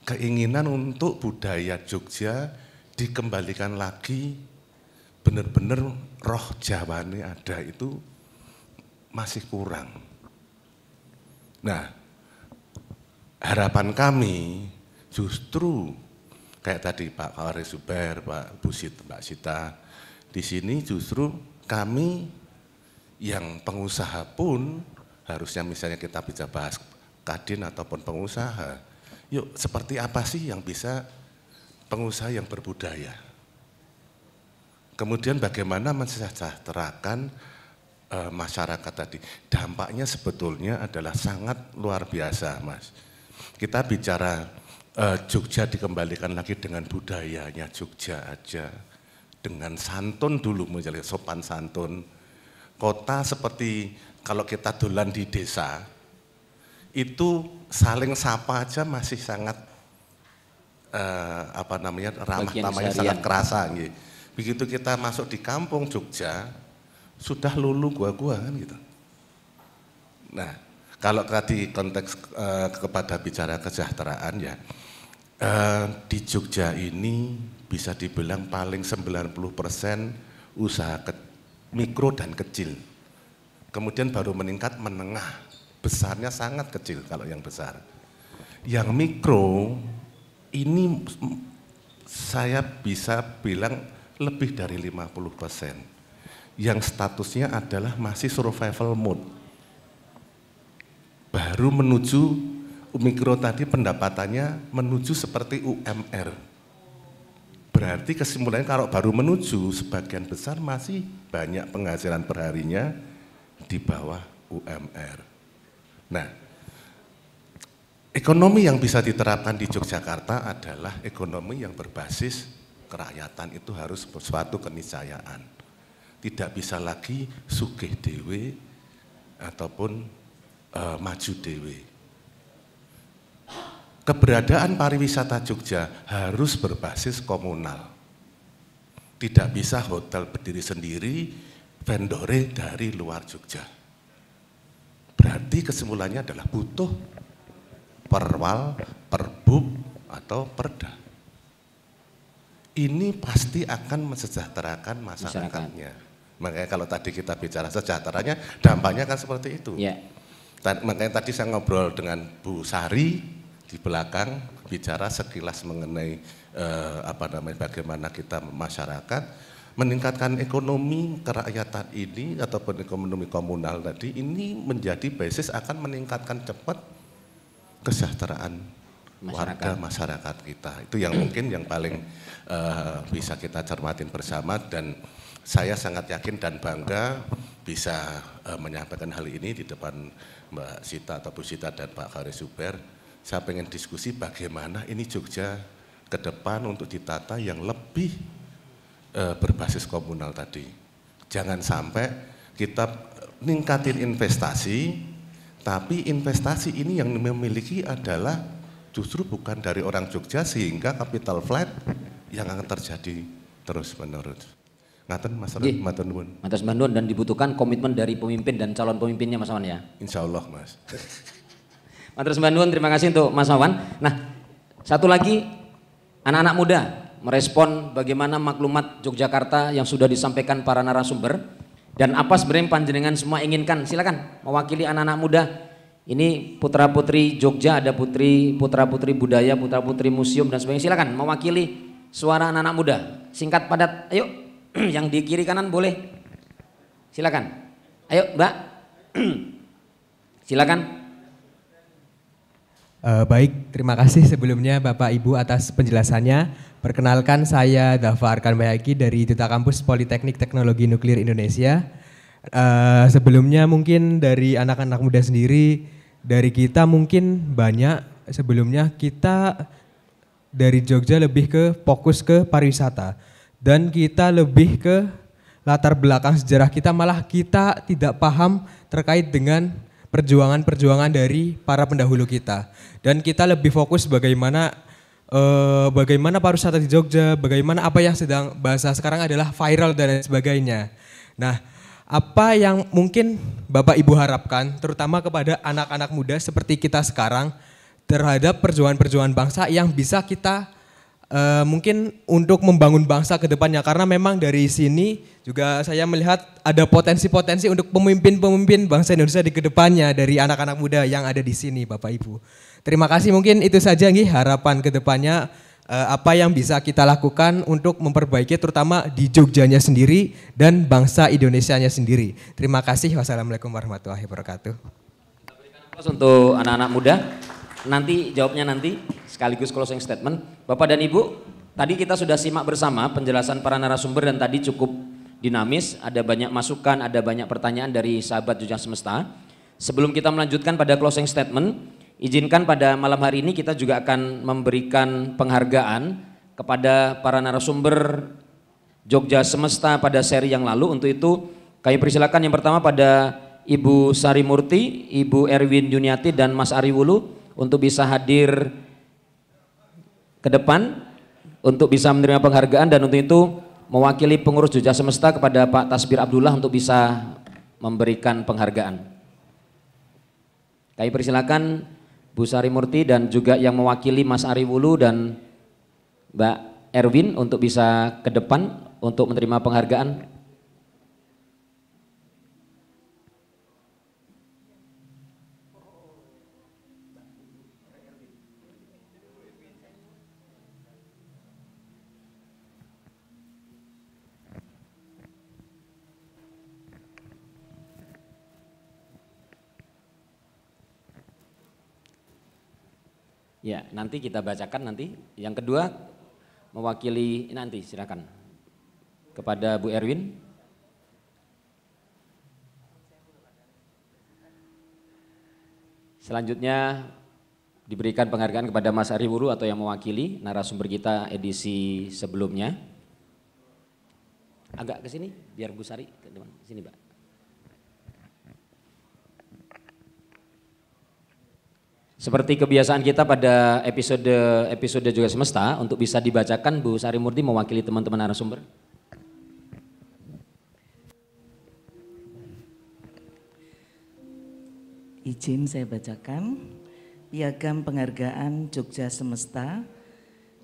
Speaker 8: Keinginan untuk budaya Jogja dikembalikan lagi, benar-benar roh Jawane ada itu masih kurang. Nah, harapan kami justru kayak tadi Pak Kawari Suber, Pak Busit, Mbak Sita, di sini justru kami yang pengusaha pun harusnya misalnya kita bisa bahas Kadin ataupun pengusaha, yuk seperti apa sih yang bisa pengusaha yang berbudaya? Kemudian bagaimana mensejahterakan masyarakat tadi? Dampaknya sebetulnya adalah sangat luar biasa, Mas. Kita bicara Jogja dikembalikan lagi dengan budayanya Jogja aja, dengan santun dulu, menjadi sopan santun. Kota seperti kalau kita dolan di desa, itu saling sapa aja masih sangat ramah tamahnya sangat kerasa. Gitu. Begitu kita masuk di kampung Jogja, sudah lulu gua-gua kan gitu. Nah, kalau tadi konteks kepada bicara kesejahteraan ya, di Jogja ini bisa dibilang paling 90% usaha mikro dan kecil. Kemudian baru meningkat menengah. Besarnya sangat kecil kalau yang besar. Yang mikro ini saya bisa bilang lebih dari 50%. Yang statusnya adalah masih survival mode. Baru menuju mikro tadi pendapatannya menuju seperti UMR. Berarti kesimpulannya kalau baru menuju sebagian besar masih banyak penghasilan perharinya di bawah UMR. Nah, ekonomi yang bisa diterapkan di Yogyakarta adalah ekonomi yang berbasis kerakyatan, itu harus suatu keniscayaan. Tidak bisa lagi sugih dewe ataupun maju dewe. Keberadaan pariwisata Jogja harus berbasis komunal. Tidak bisa hotel berdiri sendiri, vendore dari luar Jogja. Berarti kesimpulannya adalah butuh perwal, perbub, atau perda. Ini pasti akan mensejahterakan masyarakatnya. Makanya kalau tadi kita bicara sejahteranya, dampaknya kan seperti itu. Yeah. Makanya tadi saya ngobrol dengan Bu Sari di belakang, bicara sekilas mengenai bagaimana kita masyarakat meningkatkan ekonomi kerakyatan ini ataupun ekonomi komunal tadi ini menjadi basis akan meningkatkan cepat kesejahteraan warga masyarakat kita. Itu yang mungkin yang paling bisa kita cermatin bersama, dan saya sangat yakin dan bangga bisa menyampaikan hal ini di depan Mbak Sita atau Bu Sita dan Pak Kawari Suber. Saya pengen diskusi bagaimana ini Jogja ke depan untuk ditata yang lebih berbasis komunal tadi. Jangan sampai kita ningkatin investasi, tapi investasi ini yang memiliki adalah justru bukan dari orang Jogja, sehingga capital flight yang akan terjadi terus menerus. Ngaten Mas Ron, matur nuwun.
Speaker 1: Matur nuwun, dan dibutuhkan komitmen dari pemimpin dan calon pemimpinnya Mas Wawan ya.
Speaker 8: Insya Allah Mas.
Speaker 1: Matur nuwun, terima kasih untuk Mas Wawan. Nah, satu lagi, anak-anak muda merespon bagaimana maklumat Yogyakarta yang sudah disampaikan para narasumber, dan apa sebenarnya panjenengan semua inginkan. Silakan mewakili anak-anak muda. Ini putra-putri Jogja, ada putra-putri budaya, putra-putri museum dan sebagainya. Silakan mewakili suara anak-anak muda. Singkat padat, ayo. Yang di kiri kanan boleh. Silakan. Ayo, Mbak. Silakan.
Speaker 9: Baik, terima kasih sebelumnya Bapak Ibu atas penjelasannya. Perkenalkan, saya Dava Arkan Bayaki dari Duta Kampus Politeknik Teknologi Nuklir Indonesia. Sebelumnya mungkin dari anak-anak muda sendiri, dari kita mungkin banyak sebelumnya kita dari Jogja lebih ke fokus ke pariwisata. dan kita lebih ke latar belakang sejarah kita, malah kita tidak paham terkait dengan perjuangan-perjuangan dari para pendahulu kita. Dan kita lebih fokus bagaimana pariwisata di Jogja, bagaimana apa yang sedang bahasa sekarang adalah viral dan lain sebagainya. Nah, apa yang mungkin Bapak Ibu harapkan terutama kepada anak-anak muda seperti kita sekarang terhadap perjuangan-perjuangan bangsa yang bisa kita mungkin untuk membangun bangsa ke depannya, karena memang dari sini juga saya melihat ada potensi-potensi untuk pemimpin-pemimpin bangsa Indonesia di kedepannya dari anak-anak muda yang ada di sini Bapak Ibu. Terima kasih, mungkin itu saja nih harapan ke depannya apa yang bisa kita lakukan untuk memperbaiki terutama di Jogjanya sendiri dan bangsa Indonesianya sendiri. Terima kasih. Wassalamualaikum warahmatullahi wabarakatuh.
Speaker 1: Untuk anak-anak muda, nanti jawabnya nanti sekaligus closing statement. Bapak dan Ibu, tadi kita sudah simak bersama penjelasan para narasumber dan tadi cukup dinamis, ada banyak masukan, ada banyak pertanyaan dari sahabat Jogja Semesta. Sebelum kita melanjutkan pada closing statement, izinkan pada malam hari ini kita juga akan memberikan penghargaan kepada para narasumber Jogja Semesta pada seri yang lalu. Untuk itu kami persilakan yang pertama pada Ibu Sari Murti, Ibu Erwin Yuniati dan Mas Ari Wulu untuk bisa hadir ke depan untuk bisa menerima penghargaan, dan untuk itu mewakili pengurus Jogja Semesta kepada Pak Tasbir Abdullah untuk bisa memberikan penghargaan. Kami persilakan Bu Sari Murti dan juga yang mewakili Mas Ari Wulu dan Mbak Erwin untuk bisa ke depan untuk menerima penghargaan. Ya, nanti kita bacakan nanti. Yang kedua mewakili nanti, silakan kepada Bu Erwin. Selanjutnya diberikan penghargaan kepada Mas Ari Wuru atau yang mewakili narasumber kita edisi sebelumnya. Agak ke sini biar Bu Sari ke depan. Sini, Pak. Seperti kebiasaan kita pada episode Jogja Semesta, untuk bisa dibacakan Bu Sari Murti mewakili teman-teman narasumber.
Speaker 10: Izin saya bacakan. Piagam penghargaan Jogja Semesta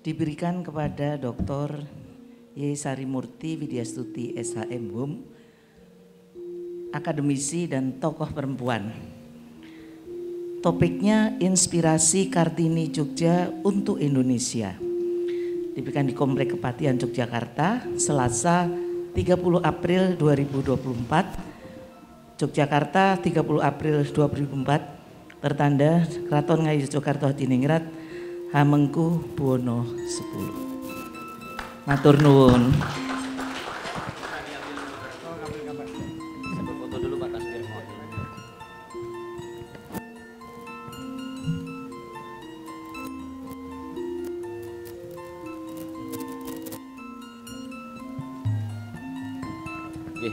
Speaker 10: diberikan kepada Dr. Y. Sari Murti Widyastuti SHM Hum, akademisi dan tokoh perempuan. Topiknya inspirasi Kartini Jogja untuk Indonesia. Diberikan di Komplek Kepatihan Yogyakarta, Selasa 30 April 2024. Yogyakarta 30 April 2024. Tertanda Kraton Ngayu Yogyakarta Hadiningrat Hamengku Buwono 10. Matur nuwun.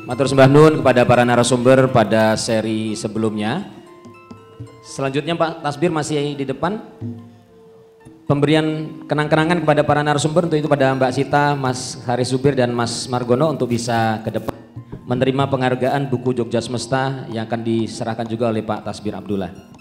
Speaker 1: Matur sembah nuwun kepada para narasumber pada seri sebelumnya. Selanjutnya Pak Tasbir masih di depan. Pemberian kenang-kenangan kepada para narasumber, untuk itu pada Mbak Sita, Mas Haris Zubir dan Mas Margono untuk bisa ke depan menerima penghargaan buku Jogja Semesta yang akan diserahkan juga oleh Pak Tasbir Abdullah.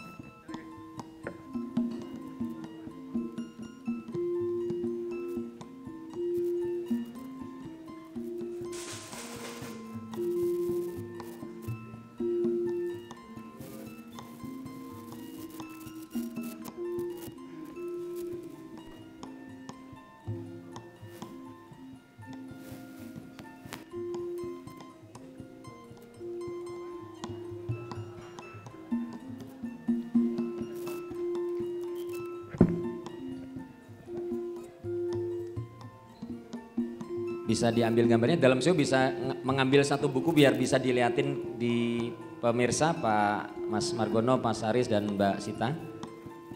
Speaker 1: Bisa diambil gambarnya, dalam show bisa mengambil satu buku biar bisa dilihatin di pemirsa, Pak Mas Margono, Pak Saris dan Mbak Sita.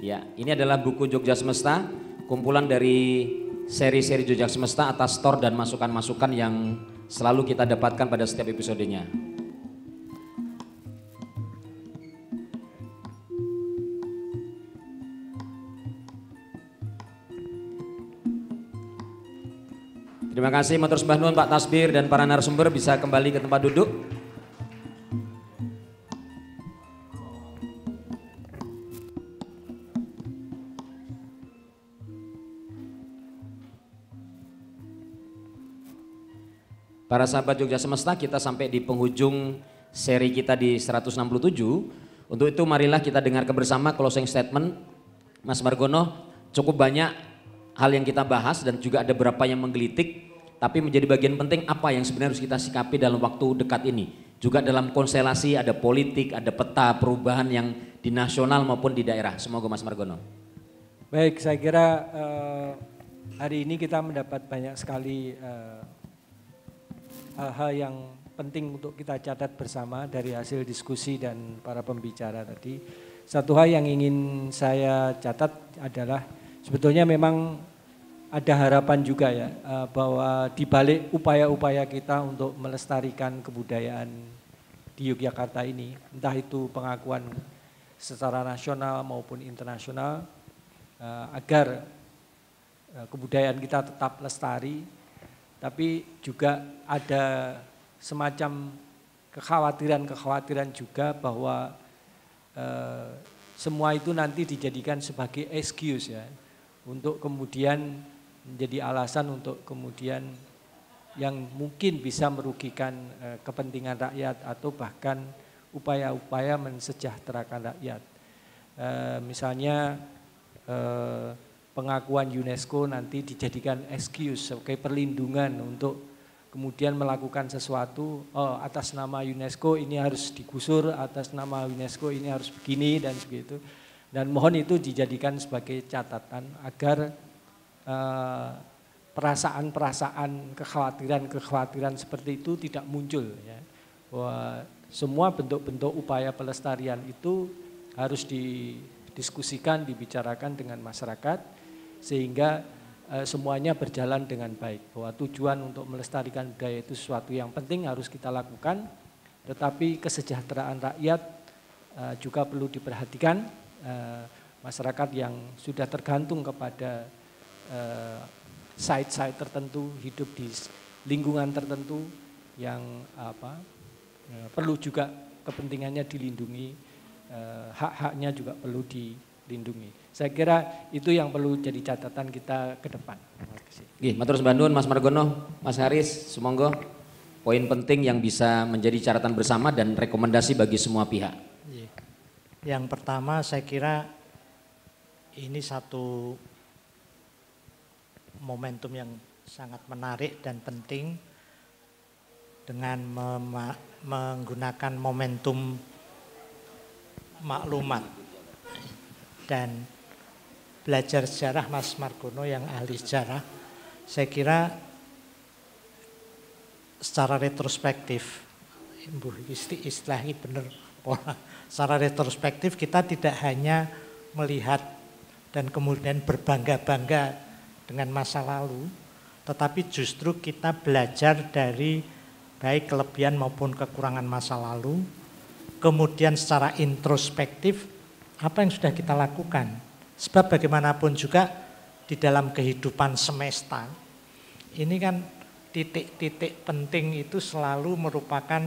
Speaker 1: Ya, ini adalah buku Jogja Semesta, kumpulan dari seri-seri Jogja Semesta atas store dan masukan-masukan yang selalu kita dapatkan pada setiap episodenya. Terima kasih matur sembah nuwun Pak Tasbir dan para narasumber, bisa kembali ke tempat duduk. Para sahabat Jogja Semesta, kita sampai di penghujung seri kita di 167. Untuk itu marilah kita dengarkan bersama closing statement Mas Margono. Cukup banyak hal yang kita bahas dan juga ada beberapa yang menggelitik, tapi menjadi bagian penting apa yang sebenarnya harus kita sikapi dalam waktu dekat ini. Juga dalam konstelasi ada politik, ada peta perubahan yang di nasional maupun di daerah. Semoga Mas Margono.
Speaker 4: Baik, saya kira hari ini kita mendapat banyak sekali hal-hal yang penting untuk kita catat bersama dari hasil diskusi dan para pembicara tadi. Satu hal yang ingin saya catat adalah sebetulnya memang ada harapan juga ya, bahwa di balik upaya-upaya kita untuk melestarikan kebudayaan di Yogyakarta ini, entah itu pengakuan secara nasional maupun internasional, agar kebudayaan kita tetap lestari, tapi juga ada semacam kekhawatiran-kekhawatiran juga bahwa semua itu nanti dijadikan sebagai excuse ya, untuk kemudian menjadi alasan untuk kemudian yang mungkin bisa merugikan kepentingan rakyat atau bahkan upaya-upaya mensejahterakan rakyat. Misalnya pengakuan UNESCO nanti dijadikan excuse sebagai perlindungan untuk kemudian melakukan sesuatu, atas nama UNESCO ini harus digusur, atas nama UNESCO ini harus begini dan begitu. Dan mohon itu dijadikan sebagai catatan agar perasaan-perasaan, kekhawatiran-kekhawatiran seperti itu tidak muncul ya. Bahwa semua bentuk-bentuk upaya pelestarian itu harus didiskusikan, dibicarakan dengan masyarakat sehingga semuanya berjalan dengan baik. Bahwa tujuan untuk melestarikan budaya itu sesuatu yang penting harus kita lakukan, tetapi kesejahteraan rakyat juga perlu diperhatikan. Masyarakat yang sudah tergantung kepada site-site tertentu, hidup di lingkungan tertentu yang perlu juga kepentingannya dilindungi, hak-haknya juga perlu dilindungi. Saya kira itu yang perlu jadi catatan kita ke depan. Terima kasih.
Speaker 1: Matur sembah nuwun Mas Margono, Mas Haris, sumangga poin penting yang bisa menjadi catatan bersama dan rekomendasi bagi semua pihak.
Speaker 3: Yang pertama saya kira ini satu momentum yang sangat menarik dan penting dengan menggunakan momentum maklumat dan belajar sejarah Mas Margono yang ahli sejarah. Saya kira secara retrospektif, istilahnya benar, secara retrospektif kita tidak hanya melihat dan kemudian berbangga-bangga dengan masa lalu, tetapi justru kita belajar dari baik kelebihan maupun kekurangan masa lalu, kemudian secara introspektif apa yang sudah kita lakukan. Sebab bagaimanapun juga di dalam kehidupan semesta, ini kan titik-titik penting itu selalu merupakan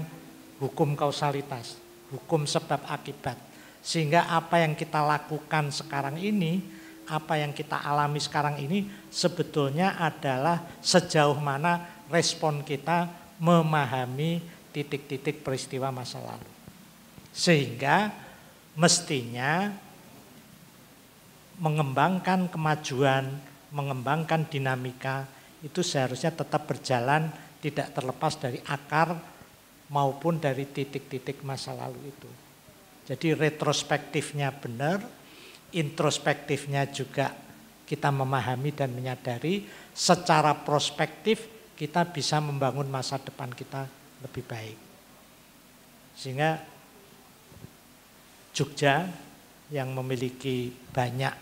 Speaker 3: hukum kausalitas, hukum sebab akibat. Sehingga apa yang kita lakukan sekarang ini, apa yang kita alami sekarang ini sebetulnya adalah sejauh mana respon kita memahami titik-titik peristiwa masa lalu. Sehingga mestinya mengembangkan kemajuan, mengembangkan dinamika itu seharusnya tetap berjalan tidak terlepas dari akar maupun dari titik-titik masa lalu itu. Jadi retrospektifnya benar, introspektifnya juga kita memahami dan menyadari, secara prospektif kita bisa membangun masa depan kita lebih baik. Sehingga Jogja yang memiliki banyak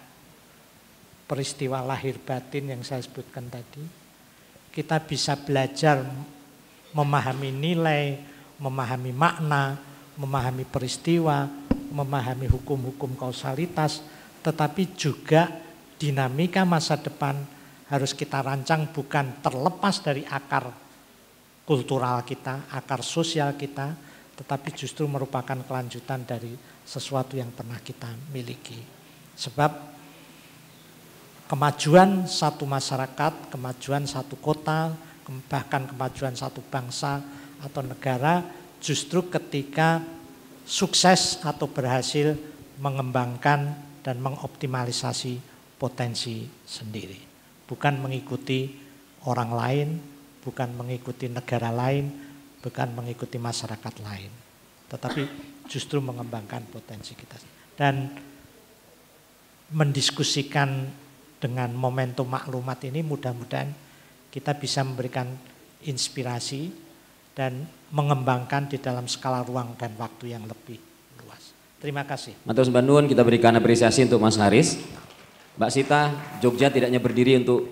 Speaker 3: peristiwa lahir batin yang saya sebutkan tadi. Kita bisa belajar memahami nilai, memahami makna, memahami peristiwa, memahami hukum-hukum kausalitas, tetapi juga dinamika masa depan harus kita rancang bukan terlepas dari akar kultural kita, akar sosial kita, tetapi justru merupakan kelanjutan dari sesuatu yang pernah kita miliki. Sebab kemajuan satu masyarakat, kemajuan satu kota, bahkan kemajuan satu bangsa atau negara justru ketika sukses atau berhasil mengembangkan dan mengoptimalisasi potensi sendiri. Bukan mengikuti orang lain, bukan mengikuti negara lain, bukan mengikuti masyarakat lain. Tetapi justru mengembangkan potensi kita. Dan mendiskusikan dengan momentum maklumat ini mudah-mudahan kita bisa memberikan inspirasi dan mengembangkan di dalam skala ruang dan waktu yang lebih luas. Terima kasih.
Speaker 1: Matur sembah nuwun, kita berikan apresiasi untuk Mas Haris. Mbak Sita, Jogja tidak hanya berdiri untuk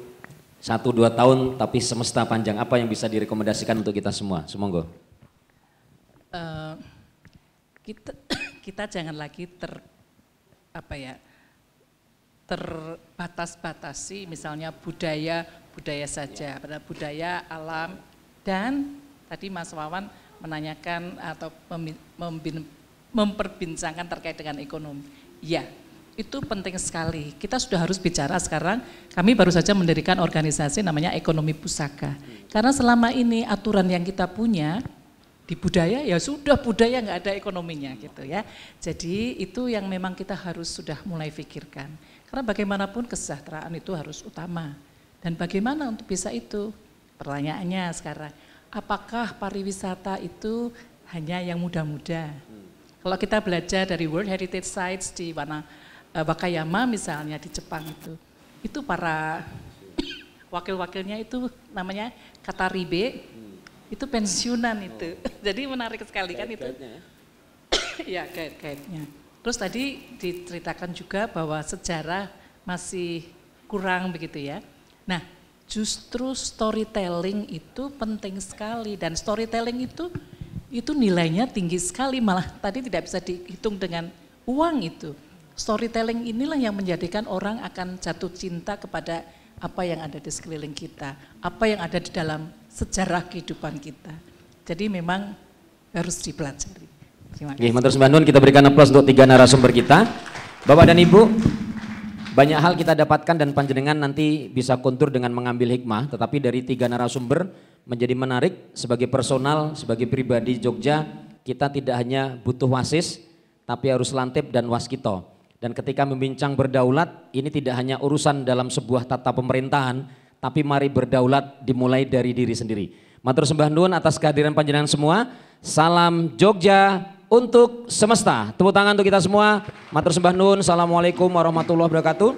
Speaker 1: 1-2 tahun tapi semesta panjang. Apa yang bisa direkomendasikan untuk kita semua? Sumonggo.
Speaker 5: Kita jangan lagi terbatas-batasi misalnya budaya saja, pada budaya, alam, dan tadi Mas Wawan menanyakan atau memperbincangkan terkait dengan ekonomi. Ya, itu penting sekali. Kita sudah harus bicara sekarang, kami baru saja mendirikan organisasi namanya Ekonomi Pusaka. Karena selama ini aturan yang kita punya di budaya ya sudah budaya nggak ada ekonominya gitu ya. Jadi itu yang memang kita harus sudah mulai pikirkan. Karena bagaimanapun kesejahteraan itu harus utama. Dan bagaimana untuk bisa itu? Pertanyaannya sekarang, apakah pariwisata itu hanya yang muda-muda? Kalau kita belajar dari World Heritage Sites di Wakayama misalnya di Jepang itu para wakil-wakilnya itu namanya kataribe, itu pensiunan itu. Jadi menarik sekali kan itu. Ya, guide-guide-nya. Terus tadi diceritakan juga bahwa sejarah masih kurang begitu ya. Nah, justru storytelling itu penting sekali dan storytelling itu nilainya tinggi sekali, malah tadi tidak bisa dihitung dengan uang itu. Storytelling inilah yang menjadikan orang akan jatuh cinta kepada apa yang ada di sekeliling kita, apa yang ada di dalam sejarah kehidupan kita. Jadi memang harus dipelajari. Terima kasih.
Speaker 1: Matur sembah nuwun, kita berikan aplaus untuk 3 narasumber kita. Bapak dan Ibu, banyak hal kita dapatkan dan panjenengan nanti bisa kontur dengan mengambil hikmah, tetapi dari 3 narasumber menjadi menarik sebagai personal, sebagai pribadi Jogja, kita tidak hanya butuh wasis, tapi harus lantip dan waskito. Dan ketika membincang berdaulat, ini tidak hanya urusan dalam sebuah tata pemerintahan, tapi mari berdaulat dimulai dari diri sendiri. Matur sembah nuwun atas kehadiran panjenengan semua. Salam Jogja untuk semesta. Tepuk tangan untuk kita semua. Matur sembah nuwun. Assalamualaikum warahmatullahi wabarakatuh.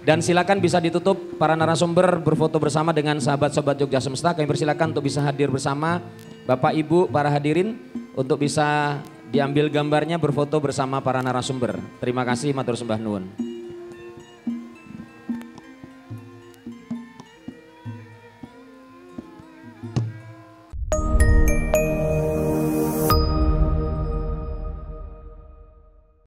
Speaker 1: Dan silakan bisa ditutup para narasumber berfoto bersama dengan sahabat-sahabat Jogja Semesta. Kami persilakan untuk bisa hadir bersama Bapak Ibu para hadirin untuk bisa diambil gambarnya berfoto bersama para narasumber. Terima kasih, matur sembah nuwun.